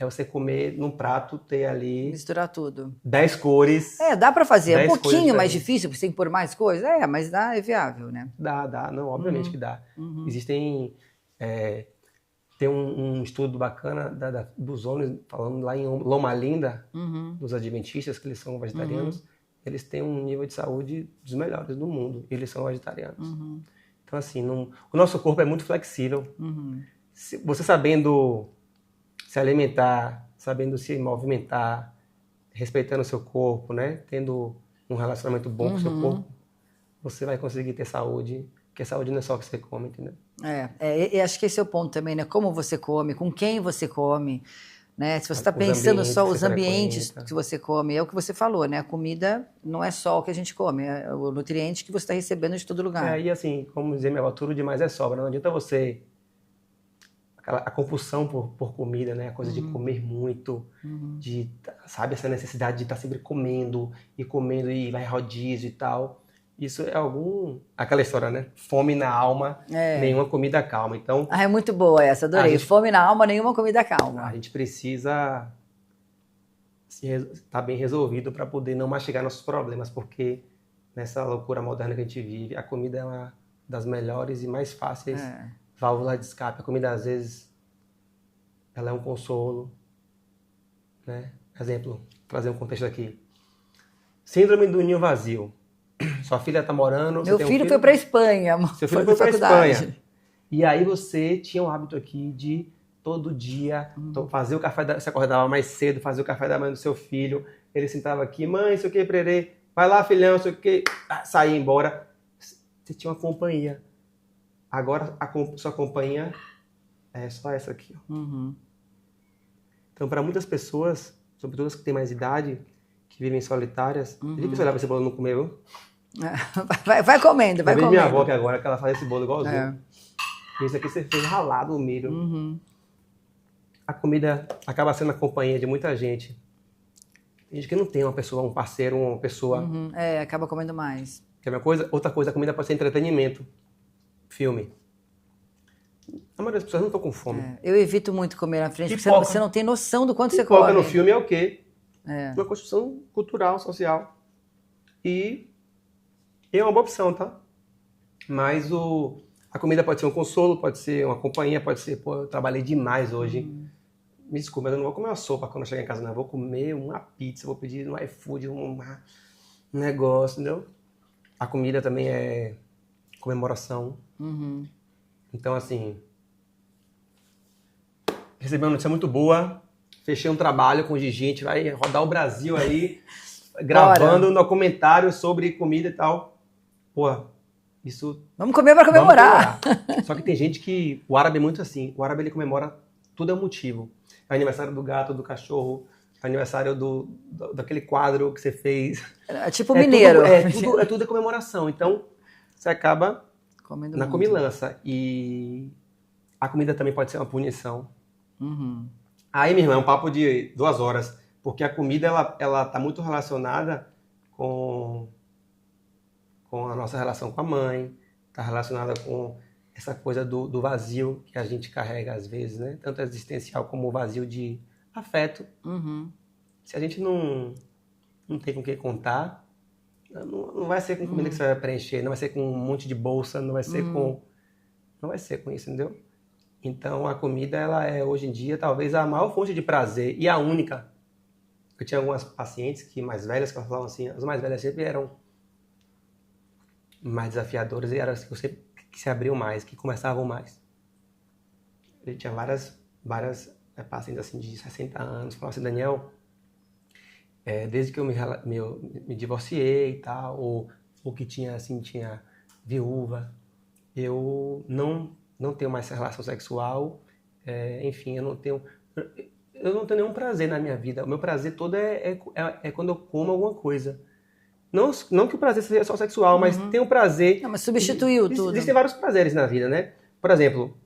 É você comer num prato, ter ali... Misturar tudo. 10 cores. Dá pra fazer. É um pouquinho mais difícil, porque você tem que pôr mais coisas. Mas é viável, né? Dá. Não, obviamente que dá. Existem... Tem um estudo bacana dos homens, falando lá em Loma Linda, dos adventistas, que eles são vegetarianos. Eles têm um nível de saúde dos melhores do mundo. Eles são vegetarianos. Então, assim, o nosso corpo é muito flexível. Você sabendo se alimentar, sabendo se movimentar, respeitando o seu corpo, né? Tendo um relacionamento bom com o seu corpo, você vai conseguir ter saúde, porque saúde não é só o que você come, entendeu? E acho que esse é o ponto também, né? Como você come, com quem você come, né? Se você está pensando só os ambientes que você come, é o que você falou, né? A comida não é só o que a gente come, é o nutriente que você está recebendo de todo lugar. E assim, como dizer minha avó, tudo demais é sobra. Não adianta você... A compulsão por comida, né? A coisa de comer muito, de, sabe, essa necessidade de estar sempre comendo e vai rodízio e tal. Isso é aquela história, né? Fome na alma, nenhuma comida calma. Então, é muito boa essa, adorei. Fome na alma, nenhuma comida calma. A gente precisa tá bem resolvido para poder não mastigar nossos problemas, porque nessa loucura moderna que a gente vive, a comida é uma das melhores e mais fáceis válvulas de escape. A comida, às vezes, ela é um consolo, né? Exemplo, trazer um contexto aqui. Síndrome do ninho vazio. Sua filha está morando... Meu filho foi para a Espanha. Seu filho foi para a Espanha. E aí você tinha um hábito aqui de todo dia fazer o café você acordava mais cedo, fazer o café da manhã do seu filho, ele sentava aqui, mãe, isso aqui, pererê, vai lá, filhão, isso aqui, saía embora. Você tinha uma companhia. Agora sua companhia é só essa aqui. Ó. Então, para muitas pessoas, sobretudo as que têm mais idade, que vivem solitárias, ele que olhar para esse bolo não comeu. Vai comendo, vai comendo. Minha avó que agora, que ela faz esse bolo igualzinho. Esse aqui você fez ralado o milho. A comida acaba sendo a companhia de muita gente. Tem gente que não tem uma pessoa, um parceiro, uma pessoa... acaba comendo mais. Quer ver uma coisa? Outra coisa, a comida pode ser entretenimento. Filme. A maioria das pessoas não estão com fome. Eu evito muito comer na frente, porque Pipoca. você não tem noção do quanto você Pipoca come. no filme é o quê? Uma construção cultural, social. E é uma boa opção, tá? Mas a comida pode ser um consolo, pode ser uma companhia, pode ser, pô, eu trabalhei demais hoje. Me desculpa, mas eu não vou comer uma sopa quando eu chegar em casa, não. Eu vou comer uma pizza, vou pedir no iFood um negócio, entendeu? A comida também é comemoração. Então, assim, recebi uma notícia muito boa, fechei um trabalho com o Gigi, a gente vai rodar o Brasil aí, gravando um documentário sobre comida e tal. Pô, isso... Vamos comer para comemorar. Só que tem gente que... O árabe é muito assim. O árabe, ele comemora... Tudo é um motivo. É aniversário do gato, do cachorro. É aniversário daquele quadro que você fez. É tipo mineiro. Tudo é comemoração. Então, você acaba comendo na muito. comilança. E a comida também pode ser uma punição. Aí, minha irmã, é um papo de 2 horas. Porque a comida, ela tá muito relacionada com a nossa relação com a mãe, está relacionada com essa coisa do vazio que a gente carrega às vezes, né? Tanto existencial como o vazio de afeto. Se a gente não tem com o que contar, não vai ser com comida que você vai preencher, não vai ser com um monte de bolsa, não vai ser com isso, entendeu? Então a comida, ela é hoje em dia talvez a maior fonte de prazer e a única. Eu tinha algumas pacientes que mais velhas que falavam assim, as mais velhas sempre eram mais desafiadoras e eram as que se abriam mais, que conversavam mais. Ele tinha várias pacientes assim de 60 anos, falavam assim, Daniel, desde que eu me divorciei e tal, ou que tinha viúva, eu não tenho mais essa relação sexual, enfim, eu não tenho nenhum prazer na minha vida. O meu prazer todo é quando eu como alguma coisa. Não que o prazer seja só sexual, mas tem um prazer... Não, mas substituiu tudo. Existem vários prazeres na vida, né? Por exemplo,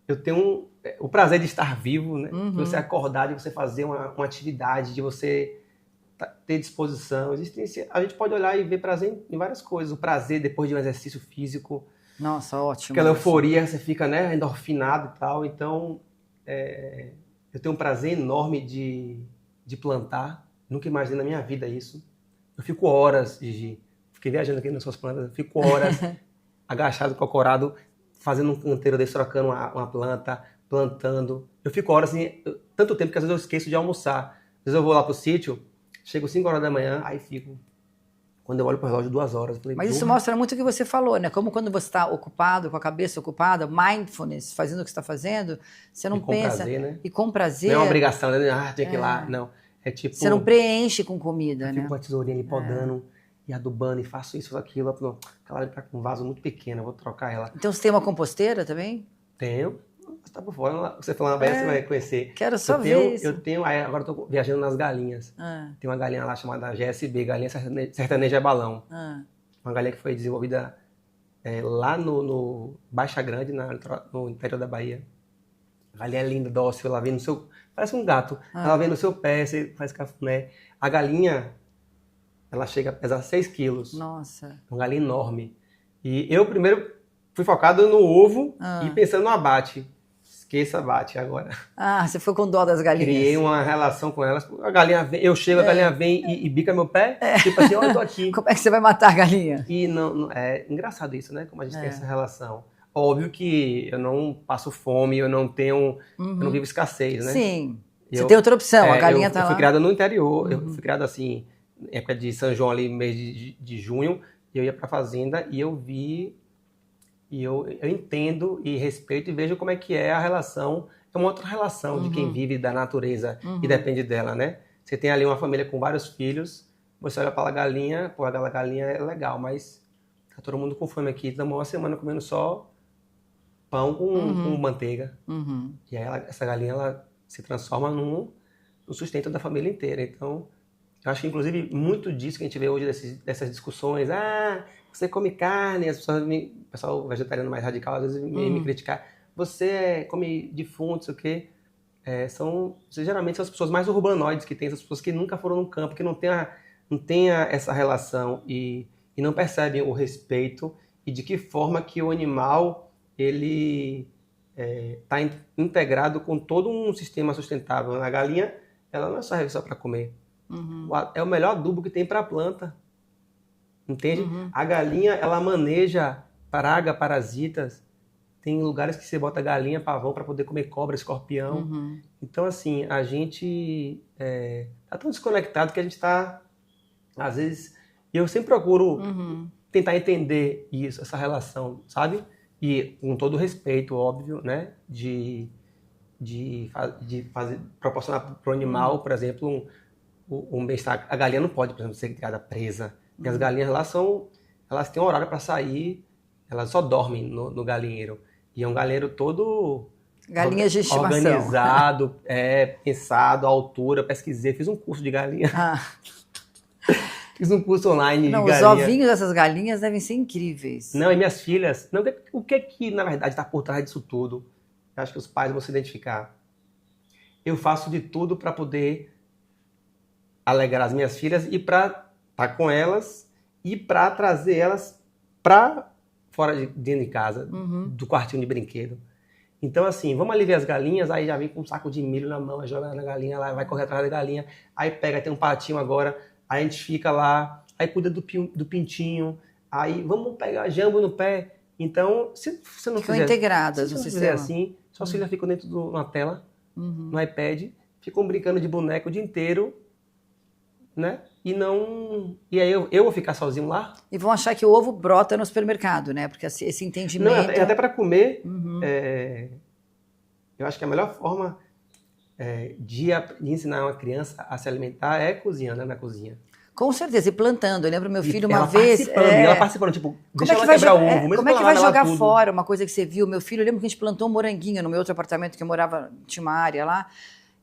eu tenho o prazer de estar vivo, né? De você acordar, de você fazer uma atividade, de você ter disposição. A gente pode olhar e ver prazer em várias coisas. O prazer depois de um exercício físico. Nossa, ótimo. Aquela euforia, você fica, né, endorfinado e tal. Então, eu tenho um prazer enorme de plantar. Nunca imaginei na minha vida isso. Eu fico horas, Gigi, fiquei viajando aqui nas suas plantas, fico horas agachado, cocorado, fazendo um canteiro desse, trocando uma planta, plantando. Eu fico horas assim, tanto tempo que às vezes eu esqueço de almoçar. Às vezes eu vou lá pro sítio, chego 5 horas da manhã, aí fico. Quando eu olho pro relógio, 2 horas. Falei, mas isso mostra muito o que você falou, né? Como quando você está ocupado, com a cabeça ocupada, mindfulness, fazendo o que você está fazendo, você não pensa... Com prazer, né? E com prazer... Não é uma obrigação, né? Tinha que ir lá, não. É tipo... Você não preenche com comida, né? Eu fico com a tesourinha ali podando e adubando e faço isso, aquilo. Aquela ali tá com um vaso muito pequeno, eu vou trocar ela. Então você tem uma composteira também? Tenho. Você tá por fora, você falando bem, você vai conhecer. Quero só ver isso. Eu tenho, agora eu tô viajando nas galinhas. Tem uma galinha lá chamada GSB, Galinha Sertaneja Balão. Uma galinha que foi desenvolvida lá no Baixa Grande, no interior da Bahia. A galinha é linda, dócil, ela vem no seu... Parece um gato. Ela vem no seu pé, você faz cafuné. A galinha, ela chega a pesar 6 quilos. Nossa. Uma galinha enorme. E eu primeiro fui focado no ovo e pensando no abate. esqueça, bate agora. Ah, você foi com dó das galinhas. Criei uma relação com elas. A galinha vem, eu chego, a galinha vem e bica meu pé. Tipo assim, eu tô aqui. Como é que você vai matar a galinha? E não, é engraçado isso, né? Como a gente tem essa relação. Óbvio que eu não passo fome, eu não tenho, eu não vivo escassez, né? Sim. Você tem outra opção, a galinha tá lá. Eu fui criado no interior, eu fui criado assim, época de São João ali, mês de junho, eu ia pra fazenda e eu vi, e eu entendo e respeito e vejo como é que é a relação, é uma outra relação de quem vive da natureza e depende dela, né? Você tem ali uma família com vários filhos, você olha para a galinha, pô, aquela galinha é legal, mas tá todo mundo com fome aqui, estamos uma semana comendo só pão com manteiga. E aí essa galinha, ela se transforma no sustento da família inteira. Então, eu acho que, inclusive, muito disso que a gente vê hoje, dessas discussões, você come carne, o pessoal vegetariano mais radical, às vezes, me criticar, você come defunto, não sei o quê. Geralmente são as pessoas mais urbanoides que tem, essas pessoas que nunca foram no campo, que não tem essa relação e não percebem o respeito e de que forma que o animal ele está integrado com todo um sistema sustentável. A galinha, ela não é só só para comer. É o melhor adubo que tem para a planta. Entende? A galinha, ela maneja praga, parasitas. Tem lugares que você bota galinha, pavão para poder comer cobra, escorpião. Então, assim, a gente tá tão desconectado que a gente tá, às vezes... Eu sempre procuro tentar entender isso, essa relação, sabe? E com todo o respeito, óbvio, né? De proporcionar para o animal, por exemplo, um bem-estar. A galinha não pode, por exemplo, ser criada presa. E as galinhas lá elas têm um horário para sair, elas só dormem no galinheiro. E é um galinheiro todo galinhas de estimação, organizado, pensado, à altura. Eu pesquisei, fiz um curso de galinha. Fiz um curso online de galinha. Os ovinhos dessas galinhas devem ser incríveis. Não, e minhas filhas... o que na verdade, está por trás disso tudo? Eu acho que os pais vão se identificar. Eu faço de tudo para poder alegrar as minhas filhas e para estar com elas e para trazer elas para fora dentro de casa, do quartinho de brinquedo. Então, assim, vamos aliviar as galinhas, aí já vem com um saco de milho na mão, joga na galinha lá, vai correr atrás da galinha, aí pega, tem um patinho agora... Aí a gente fica lá, aí cuida do pintinho, aí vamos pegar jambo no pé. Então, se você não ficam fizer... integradas no sistema. Se você fizer assim, suas filhas ficam dentro de uma tela, no iPad, ficam brincando de boneco o dia inteiro, né? E aí eu vou ficar sozinho lá. E vão achar que o ovo brota no supermercado, né? Porque esse entendimento... Não, até para comer, eu acho que a melhor forma... de ensinar uma criança a se alimentar é cozinhando, na cozinha. Com certeza, e plantando. Eu lembro meu filho uma vez... Ela participando, tipo, deixa ela quebrar o ovo. Como é que vai jogar fora uma coisa que você viu? Meu filho, eu lembro que a gente plantou um moranguinho no meu outro apartamento, que eu morava, tinha uma área lá,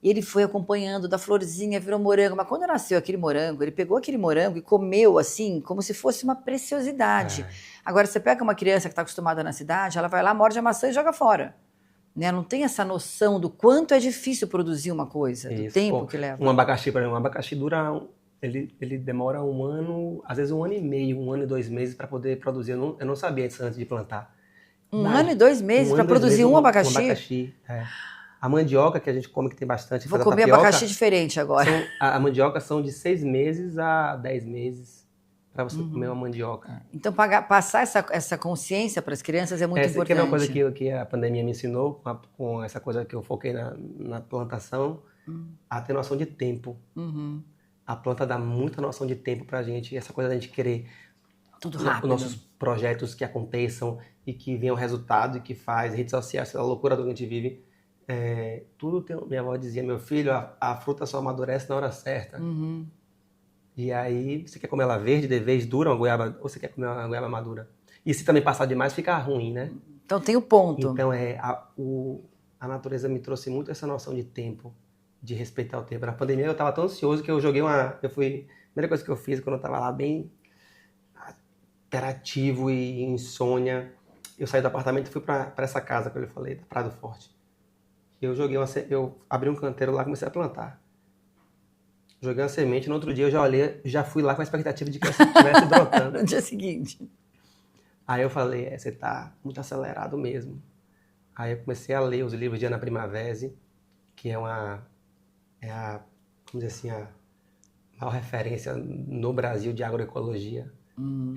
e ele foi acompanhando da florzinha, virou morango. Mas quando nasceu aquele morango, ele pegou aquele morango e comeu assim, como se fosse uma preciosidade. Agora, você pega uma criança que está acostumada na cidade, ela vai lá, morde a maçã e joga fora. Né? Não tem essa noção do quanto é difícil produzir uma coisa, do tempo que leva. Um abacaxi, por exemplo, um abacaxi dura... Ele demora 1 ano, às vezes 1 ano e meio, 1 ano e 2 meses para poder produzir. Eu não sabia isso antes de plantar. 1 ano e 2 meses para produzir um abacaxi? Um abacaxi, A mandioca que a gente come, que tem bastante. Vou comer tapioca, abacaxi diferente agora. A mandioca são de 6 meses a 10 meses para você comer uma mandioca. Então, passar essa consciência para as crianças é muito importante. Que é uma coisa que a pandemia me ensinou, com essa coisa que eu foquei na plantação, a ter noção de tempo. A planta dá muita noção de tempo pra gente, essa coisa da gente querer tudo rápido. Os nossos projetos que aconteçam e que venham resultado e que faz, redes sociais, essa loucura que a gente vive. Tudo tem, minha avó dizia, meu filho, a fruta só amadurece na hora certa. E aí, você quer comer ela verde, de vez, dura uma goiaba, ou você quer comer uma goiaba madura? E se também passar demais, fica ruim, né? Então tem o ponto. Então, a natureza me trouxe muito essa noção de tempo, de respeitar o tempo. Na pandemia eu estava tão ansioso que eu joguei a primeira coisa que eu fiz quando eu estava lá bem hiperativo e insônia, eu saí do apartamento e fui para essa casa que eu lhe falei, da Praia do Forte. Eu abri um canteiro lá e comecei a plantar. Joguei uma semente, no outro dia eu já fui lá com a expectativa de que eu estivesse brotando. No dia seguinte. Aí eu falei, você tá muito acelerado mesmo. Aí eu comecei a ler os livros de Ana Primavera, que é vamos dizer assim, a maior referência no Brasil de agroecologia.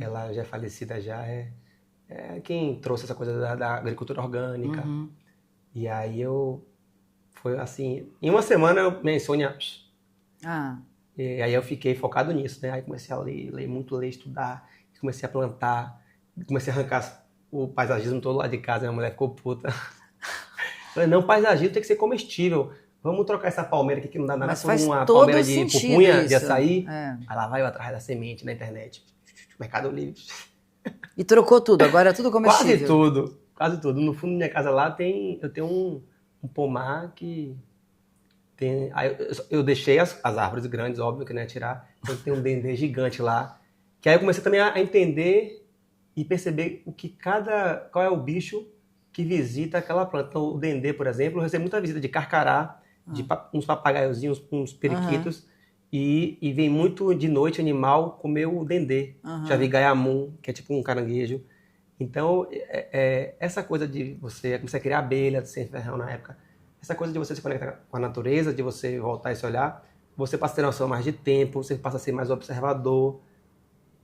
Ela já é falecida, é quem trouxe essa coisa da agricultura orgânica. E aí foi assim, em uma semana minha insônia... E aí eu fiquei focado nisso, né? Aí comecei a ler muito, estudar, comecei a plantar, comecei a arrancar o paisagismo todo lá de casa, minha mulher ficou puta. Falei, não, paisagismo tem que ser comestível. Vamos trocar essa palmeira aqui que não dá nada por uma palmeira de pupunha, de açaí. Aí lá vai eu atrás da semente na internet. Mercado Livre. E trocou tudo, agora é tudo comestível. Quase tudo. No fundo da minha casa lá eu tenho um pomar que tem... Aí eu deixei as árvores grandes, óbvio que não ia tirar. Então tem um dendê gigante lá. Que aí eu comecei também a entender e perceber qual é o bicho que visita aquela planta. Então o dendê, por exemplo, eu recebo muita visita de carcará, de uns papagaiozinhos, uns periquitos. E vem muito de noite animal comer o dendê. Já vi gaiamum, que é tipo um caranguejo. Então, essa coisa de você começar a criar abelha, sem ferrão na época, essa coisa de você se conectar com a natureza, de você voltar e se olhar, você passa a ter noção mais de tempo, você passa a ser mais observador.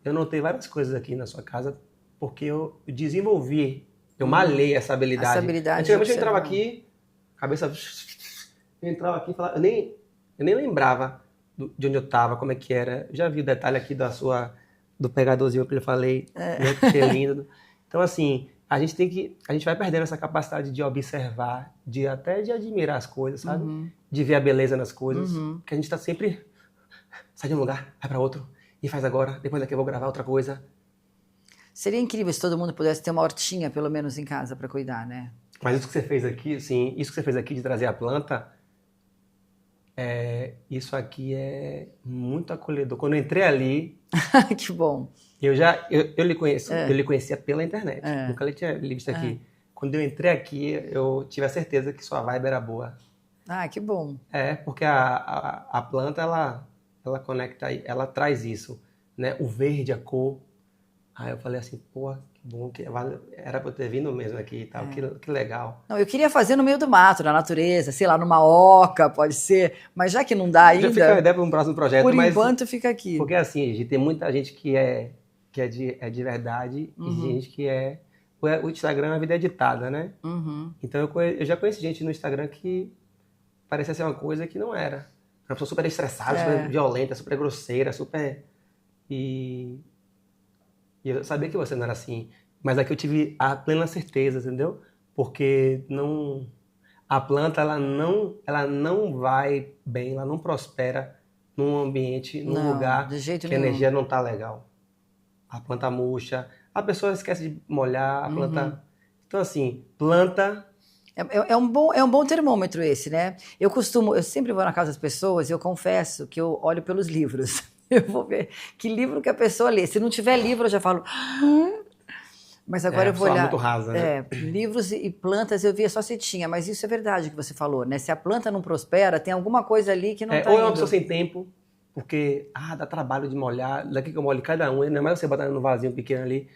Eu notei várias coisas aqui na sua casa, porque eu desenvolvi, eu malhei essa habilidade. Antigamente eu entrava aqui, cabeça... Eu entrava aqui e falava... Eu nem lembrava de onde eu estava, como é que era. Eu já vi o detalhe aqui do pegadorzinho que eu falei, né, que é lindo. Então, assim, a gente vai perdendo essa capacidade de observar, até de admirar as coisas, sabe? De ver a beleza nas coisas. Porque a gente está sempre... Sai de um lugar, vai para outro, e faz agora, depois daqui eu vou gravar outra coisa. Seria incrível se todo mundo pudesse ter uma hortinha, pelo menos, em casa para cuidar, né? Mas isso que você fez aqui, sim, isso que você fez aqui de trazer a planta... isso aqui é muito acolhedor. Quando eu entrei ali... Que bom. Eu lhe conhecia pela internet. Nunca lhe tinha visto aqui. Quando eu entrei aqui, eu tive a certeza que sua vibe era boa. Que bom. Porque a planta, ela conecta, ela traz isso, né? O verde, a cor. Aí eu falei assim, pô, que bom, era pra eu ter vindo mesmo aqui e tal, que legal. Não, eu queria fazer no meio do mato, na natureza, sei lá, numa oca, pode ser, mas já que não dá ainda... Já fica a ideia para um próximo projeto. Por enquanto fica aqui. Porque assim, tem muita gente que é de verdade e gente que o Instagram, a vida é editada, né? Então eu já conheci gente no Instagram que parecia ser uma coisa que não era. Uma pessoa super estressada, super violenta, super grosseira, super... E eu sabia que você não era assim, mas aqui eu tive a plena certeza, entendeu? Porque a planta ela não vai bem, ela não prospera num ambiente, num lugar que a energia não tá legal. A planta murcha, a pessoa esquece de molhar, a planta... Então assim, planta... É um bom termômetro esse, né? Eu sempre vou na casa das pessoas e eu confesso que eu olho pelos livros. Eu vou ver que livro que a pessoa lê. Se não tiver livro, eu já falo... Mas agora eu vou olhar... muito rasa, né? Livros e plantas eu via só se tinha, mas isso é verdade que você falou, né? Se a planta não prospera, tem alguma coisa ali que não tá indo. Ou é uma pessoa sem tempo, porque dá trabalho de molhar, daqui que eu molho cada um, não é mais você botar no vasinho pequeno ali.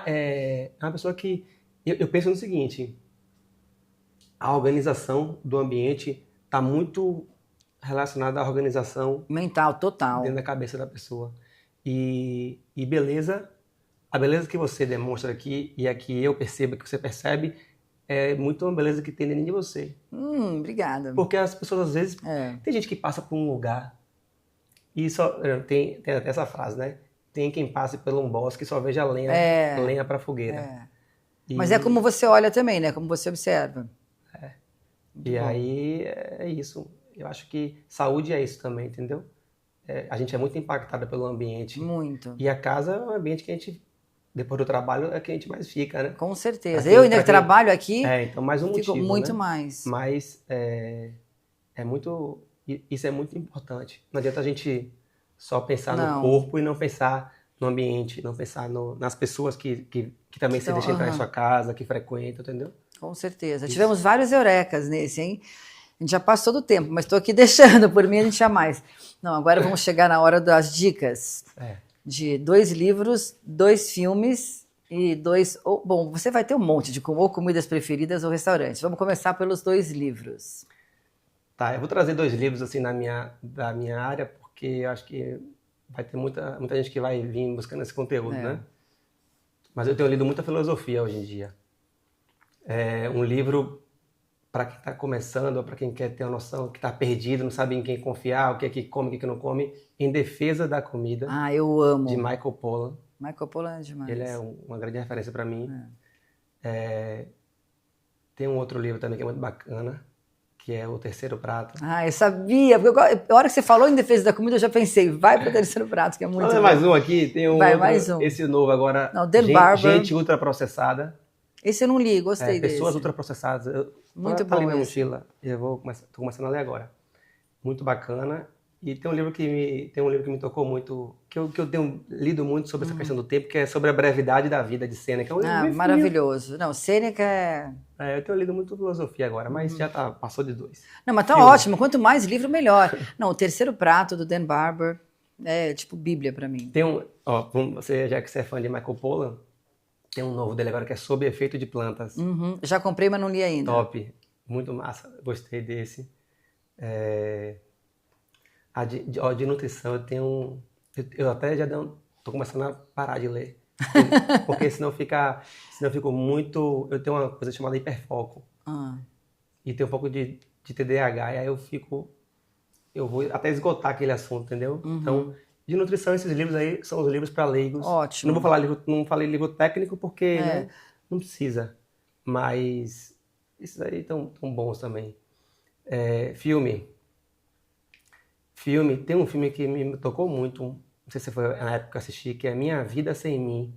É uma pessoa que... Eu penso no seguinte, a organização do ambiente está muito relacionada à organização mental, total, dentro da cabeça da pessoa. E beleza, a beleza que você demonstra aqui e a que eu percebo, que você percebe, é muito uma beleza que tem dentro de você. Obrigada. Porque as pessoas, às vezes, tem gente que passa por um lugar e só tem até essa frase, né? Tem quem passe por um bosque e só veja lenha para fogueira. Mas é como você olha também, né? Como você observa. E aí é isso. Eu acho que saúde é isso também, entendeu? A gente é muito impactada pelo ambiente. Muito. E a casa é um ambiente que a gente, depois do trabalho, é que a gente mais fica, né? Com certeza. Eu ainda trabalho aqui. Então mais um motivo, muito né? mais. Mas isso é muito importante. Não adianta a gente só pensar no corpo e não pensar no ambiente, não pensar nas pessoas que também se deixam entrar em sua casa, que frequentam, entendeu? Com certeza. Isso. Tivemos vários eurecas nesse, hein? A gente já passou do tempo, mas estou aqui deixando, por mim a gente jamais. Não, agora vamos chegar na hora das dicas. De 2 livros, 2 filmes E dois... Bom, você vai ter um monte de ou comidas preferidas ou restaurantes. Vamos começar pelos 2 livros. Tá, eu vou trazer 2 livros assim da minha área, porque eu acho que vai ter muita gente que vai vir buscando esse conteúdo, né? Mas eu tenho lido muita filosofia hoje em dia. É um livro para quem está começando, ou para quem quer ter uma noção, que está perdido, não sabe em quem confiar, o que é que come, o que é que não come, Em Defesa da Comida, Eu amo. de Michael Pollan. Michael Pollan é demais. Ele é uma grande referência para mim. Tem um outro livro também que é muito bacana, que é O Terceiro Prato. Eu sabia. Porque a hora que você falou Em Defesa da Comida, eu já pensei, vai para o Terceiro Prato, que é muito bom. Mais um aqui, tem um vai, outro, mais um. Esse novo agora, Não, Dan Barber. Gente ultraprocessada. Esse eu não li, gostei desse. Pessoas ultraprocessadas. Muito tá bom ali na esse. mochila, tô começando a ler agora. Muito bacana. E tem um livro que me tocou muito, que eu tenho lido muito sobre essa questão do tempo, que é sobre a brevidade da vida, de Sêneca. É um livro bem maravilhoso. Não, Sêneca é... Eu tenho lido muito filosofia agora, mas já passou de 2. Não, mas tá ótimo. Quanto mais livro, melhor. Não, O Terceiro Prato, do Dan Barber, é tipo Bíblia pra mim. Tem já que você é fã de Michael Pollan, tem um novo dele agora que é Sob Efeito de Plantas. Já comprei, mas não li ainda. Top. Muito massa. Gostei desse. De nutrição, eu até já tô começando a parar de ler. Porque senão eu fico muito... Eu tenho uma coisa chamada hiperfoco. E tenho um pouco de TDAH, e aí eu vou até esgotar aquele assunto, entendeu? Então, de nutrição, esses livros aí são os livros para leigos. Ótimo. Não falei livro técnico porque né, não precisa. Mas esses aí estão bons também. Filme. Tem um filme que me tocou muito, não sei se foi na época que eu assisti, que é Minha Vida Sem Mim,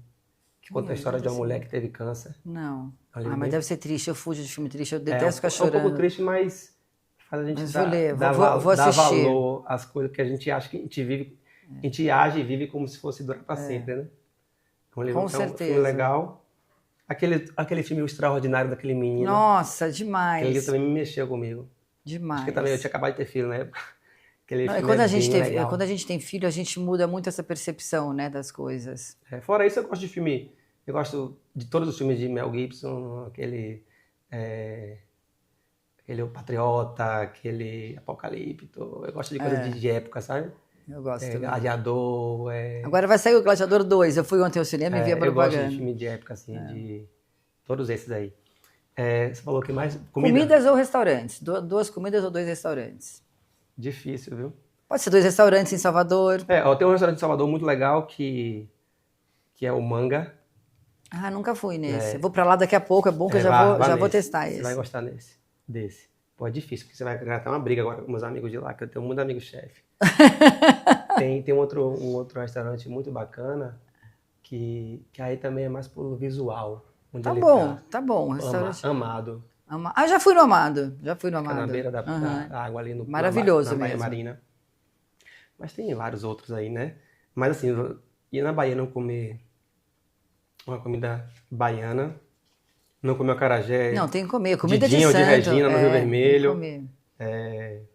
que conta a história de uma mulher que teve câncer. Não. Mas deve ser triste, eu fujo de filme triste, eu detesto ficar É chorando. um pouco triste, mas faz a gente vou dar assistir. valor às coisas que a gente acha que a gente vive, a gente age e vive como se fosse durar para sempre, né? Com certeza. Um filme legal. Aquele filme O Extraordinário daquele menino. Nossa, demais. Aquele também me mexeu comigo. Demais. Porque também eu tinha acabado de ter filho na época. Quando a gente tem filho, a gente muda muito essa percepção, né, das coisas. Fora isso, eu gosto de filme. Eu gosto de todos os filmes de Mel Gibson, aquele O Patriota, aquele Apocalipto. Eu gosto de coisas de época, sabe? Eu gosto. Gladiador. Agora vai sair o Gladiador 2. Eu fui ontem ao cinema e vi a propaganda. Eu gosto de filme de época, assim, de todos esses aí. Você falou que mais... Comidas ou restaurantes? 2 comidas ou 2 restaurantes? Difícil, viu? Pode ser 2 restaurantes em Salvador. Tem um restaurante em Salvador muito legal que é o Manga. Nunca fui nesse. Eu vou pra lá daqui a pouco, é bom que eu já vou testar esse. Você vai gostar desse. Pô, é difícil, porque você vai criar até uma briga agora com meus amigos de lá, que eu tenho muitos amigos chefe. Tem um outro restaurante muito bacana, que aí também é mais pelo visual. Tá bom. Restaurante. Amado. Já fui no Amado. Fica na beira da água ali no maravilhoso na Baía mesmo. Marina. Mas tem vários outros aí, né? Mas assim, ir na Bahia não comer uma comida baiana, não comer acarajé. Não, tem que comer. Comida Didinho, de santo. de Regina, no Rio Vermelho. Tem que comer.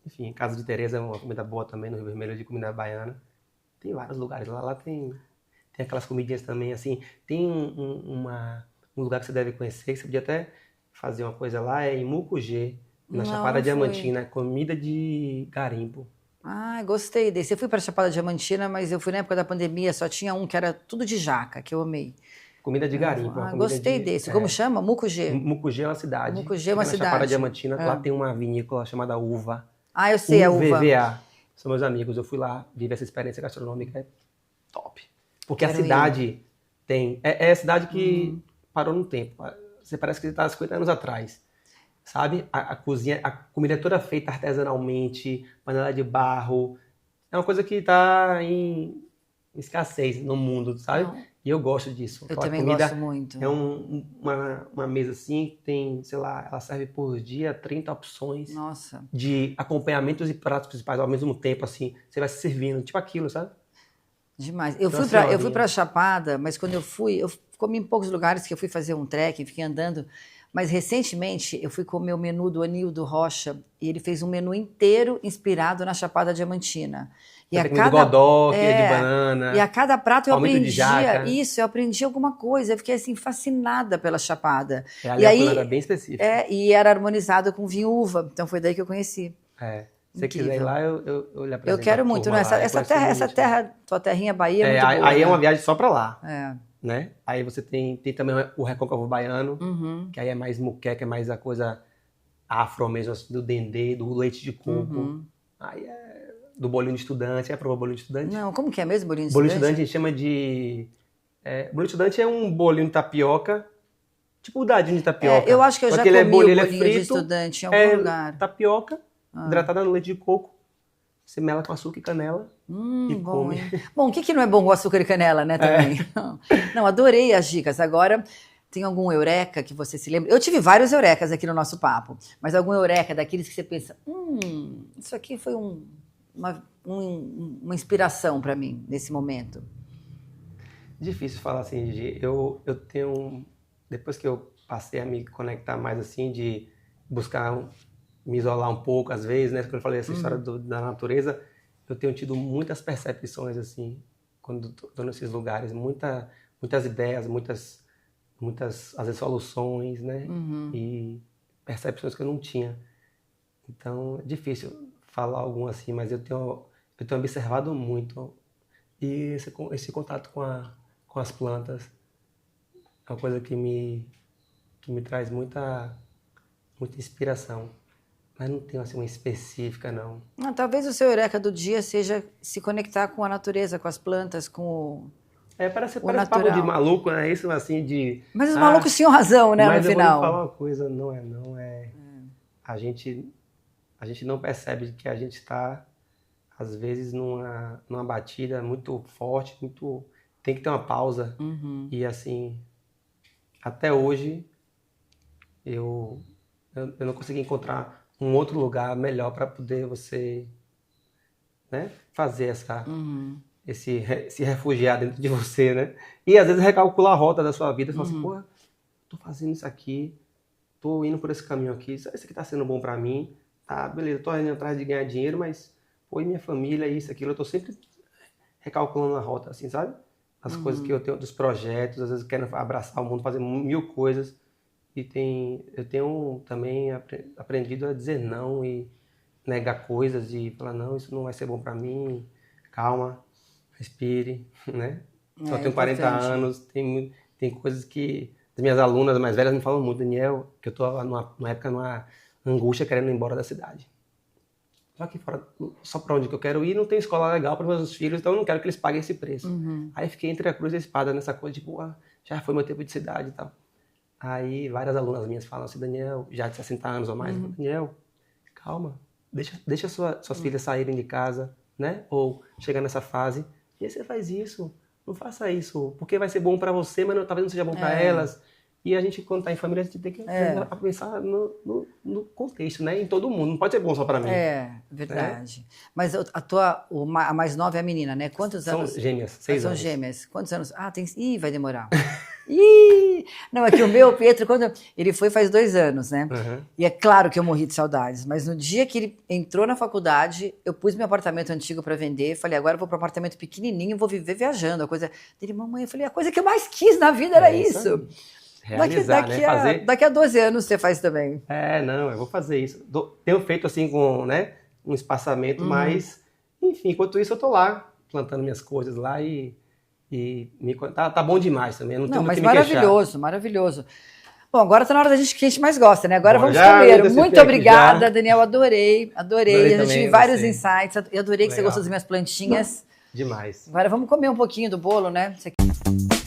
Enfim, Casa de Teresa é uma comida boa também no Rio Vermelho, de comida baiana. Tem vários lugares lá. Lá tem aquelas comidinhas também, assim. Tem um lugar que você deve conhecer, que você podia até fazer uma coisa lá, é em Mucugê, na Chapada Diamantina, comida de garimpo. Gostei desse. Eu fui para a Chapada Diamantina, mas eu fui na época da pandemia, só tinha um que era tudo de jaca, que eu amei. Comida de garimpo. Gostei desse. Como chama? Mucugê. Mucugê é uma cidade. Mucugê é uma cidade. Na Chapada Diamantina, lá tem uma vinícola chamada Uva. Eu sei, a Uva. UVVA. São meus amigos. Eu fui lá, vivi essa experiência gastronômica, é top. Porque a cidade tem... É a cidade que parou no tempo. Você parece que está há 50 anos atrás. Sabe? A cozinha, a comida é toda feita artesanalmente, panela de barro. É uma coisa que está em escassez no mundo, sabe? E eu gosto disso. Eu também gosto muito. É uma mesa assim que tem, sei lá, ela serve por dia 30 opções de acompanhamentos e pratos principais ao mesmo tempo, assim. Você vai se servindo, tipo aquilo, sabe? Demais. Eu fui pra Chapada, mas quando eu comi em poucos lugares, que eu fui fazer um trekking, fiquei andando, Mas recentemente eu fui comer o menu do Anildo Rocha e ele fez um menu inteiro inspirado na Chapada Diamantina. E a cada godó, de banana. E a cada prato eu aprendia isso, eu aprendi alguma coisa. Eu fiquei assim fascinada pela Chapada. E aí a bem específica. E era harmonizado com vinho uva. Então foi daí que eu conheci. Se você quiser ir lá, eu lhe apresento. Eu quero muito, né? Essa terra, tua terrinha Bahia é muito boa. Aí é uma viagem só para lá. Né? Aí você tem também o Recôncavo Baiano, que aí é mais muqueca, é mais a coisa afro mesmo, assim, do dendê, do leite de coco. Aí é do bolinho de estudante. É provou bolinho de estudante? Não, como que é mesmo bolinho de bolinho estudante? Bolinho de estudante a gente chama de... bolinho de estudante é um bolinho de tapioca, tipo o dadinho de tapioca. Eu acho que eu já comi o bolinho de estudante em algum lugar. Tapioca, hidratada no leite de coco. Você mela com açúcar e canela e bom, come. Bom, o que não é bom com açúcar e canela, né, também? Não, adorei as dicas. Agora, tem algum eureka que você se lembra? Eu tive vários eurecas aqui no nosso papo, mas algum eureka daqueles que você pensa, isso aqui foi uma inspiração para mim nesse momento. Difícil falar assim, Gigi. Eu tenho, depois que eu passei a me conectar mais assim, de buscar me isolar um pouco às vezes, né? Quando eu falei essa história da natureza, eu tenho tido muitas percepções assim, quando estou nesses lugares, muitas ideias, muitas às vezes soluções, né? E percepções que eu não tinha. Então, é difícil falar algum assim, mas eu tenho observado muito. E esse contato com as plantas é uma coisa que me traz muita inspiração. Mas não tenho assim uma específica, não. Talvez o seu eureka do dia seja se conectar com a natureza, com as plantas, com o parece papo de maluco, né? Isso assim de... Mas os malucos tinham razão, né, no final. Mas eu vou falar uma coisa, não é... A gente não percebe que a gente está, às vezes, numa batida muito forte, tem que ter uma pausa. E assim, até hoje, eu não consegui encontrar um outro lugar melhor para poder você, né, fazer se refugiar dentro de você, né? E às vezes recalcular a rota da sua vida, falar assim, pô, tô fazendo isso aqui, tô indo por esse caminho aqui, isso aqui tá sendo bom para mim, tá, beleza, tô indo atrás de ganhar dinheiro, mas, pô, e minha família, isso, aquilo, eu tô sempre recalculando a rota, assim, sabe? As coisas que eu tenho, dos projetos, às vezes eu quero abraçar o mundo, fazer 1000 coisas. Eu tenho também aprendido a dizer não e negar coisas e falar, não, isso não vai ser bom para mim, calma, respire, né? Só tenho 40 anos, tem coisas que as minhas alunas mais velhas me falam muito, Daniel, que eu tô numa época, numa angústia querendo ir embora da cidade. Só aqui fora, só para onde que eu quero ir, não tem escola legal para meus filhos, então eu não quero que eles paguem esse preço. Aí fiquei entre a cruz e a espada nessa coisa, tipo, já foi meu tempo de cidade e tal. Aí várias alunas minhas falam assim, Daniel, já de 60 anos ou mais, Daniel, calma, deixa suas filhas saírem de casa, né? Ou chegar nessa fase, e aí você faz isso, não faça isso, porque vai ser bom para você, mas talvez não seja bom para elas. E a gente, quando tá em família, a gente tem que pensar no contexto, né? Em todo mundo, não pode ser bom só para mim. Verdade. Mas a mais nova é a menina, né? Quantos anos? São gêmeas, 6 anos. São gêmeas. Quantos anos? Vai demorar. Não, é que o meu Pedro, quando ele foi faz 2 anos, né? E é claro que eu morri de saudades, mas no dia que ele entrou na faculdade, eu pus meu apartamento antigo para vender, falei, agora eu vou para um apartamento pequenininho e vou viver viajando. A coisa dele, mamãe, eu falei, a coisa que eu mais quis na vida era isso. Realizar, daqui a 12 anos você faz também. Não, eu vou fazer isso. Tenho feito assim com, né, um espaçamento, mas, enfim, enquanto isso eu tô lá, plantando minhas coisas lá e tá bom demais também. Não mas maravilhoso, maravilhoso. Bom, agora tá na hora da gente que a gente mais gosta, né? Agora vamos comer. Muito obrigada, Daniel, adorei. Eu tive vários insights, eu adorei que você gostou das minhas plantinhas. Demais. Agora vamos comer um pouquinho do bolo, né? Isso aqui.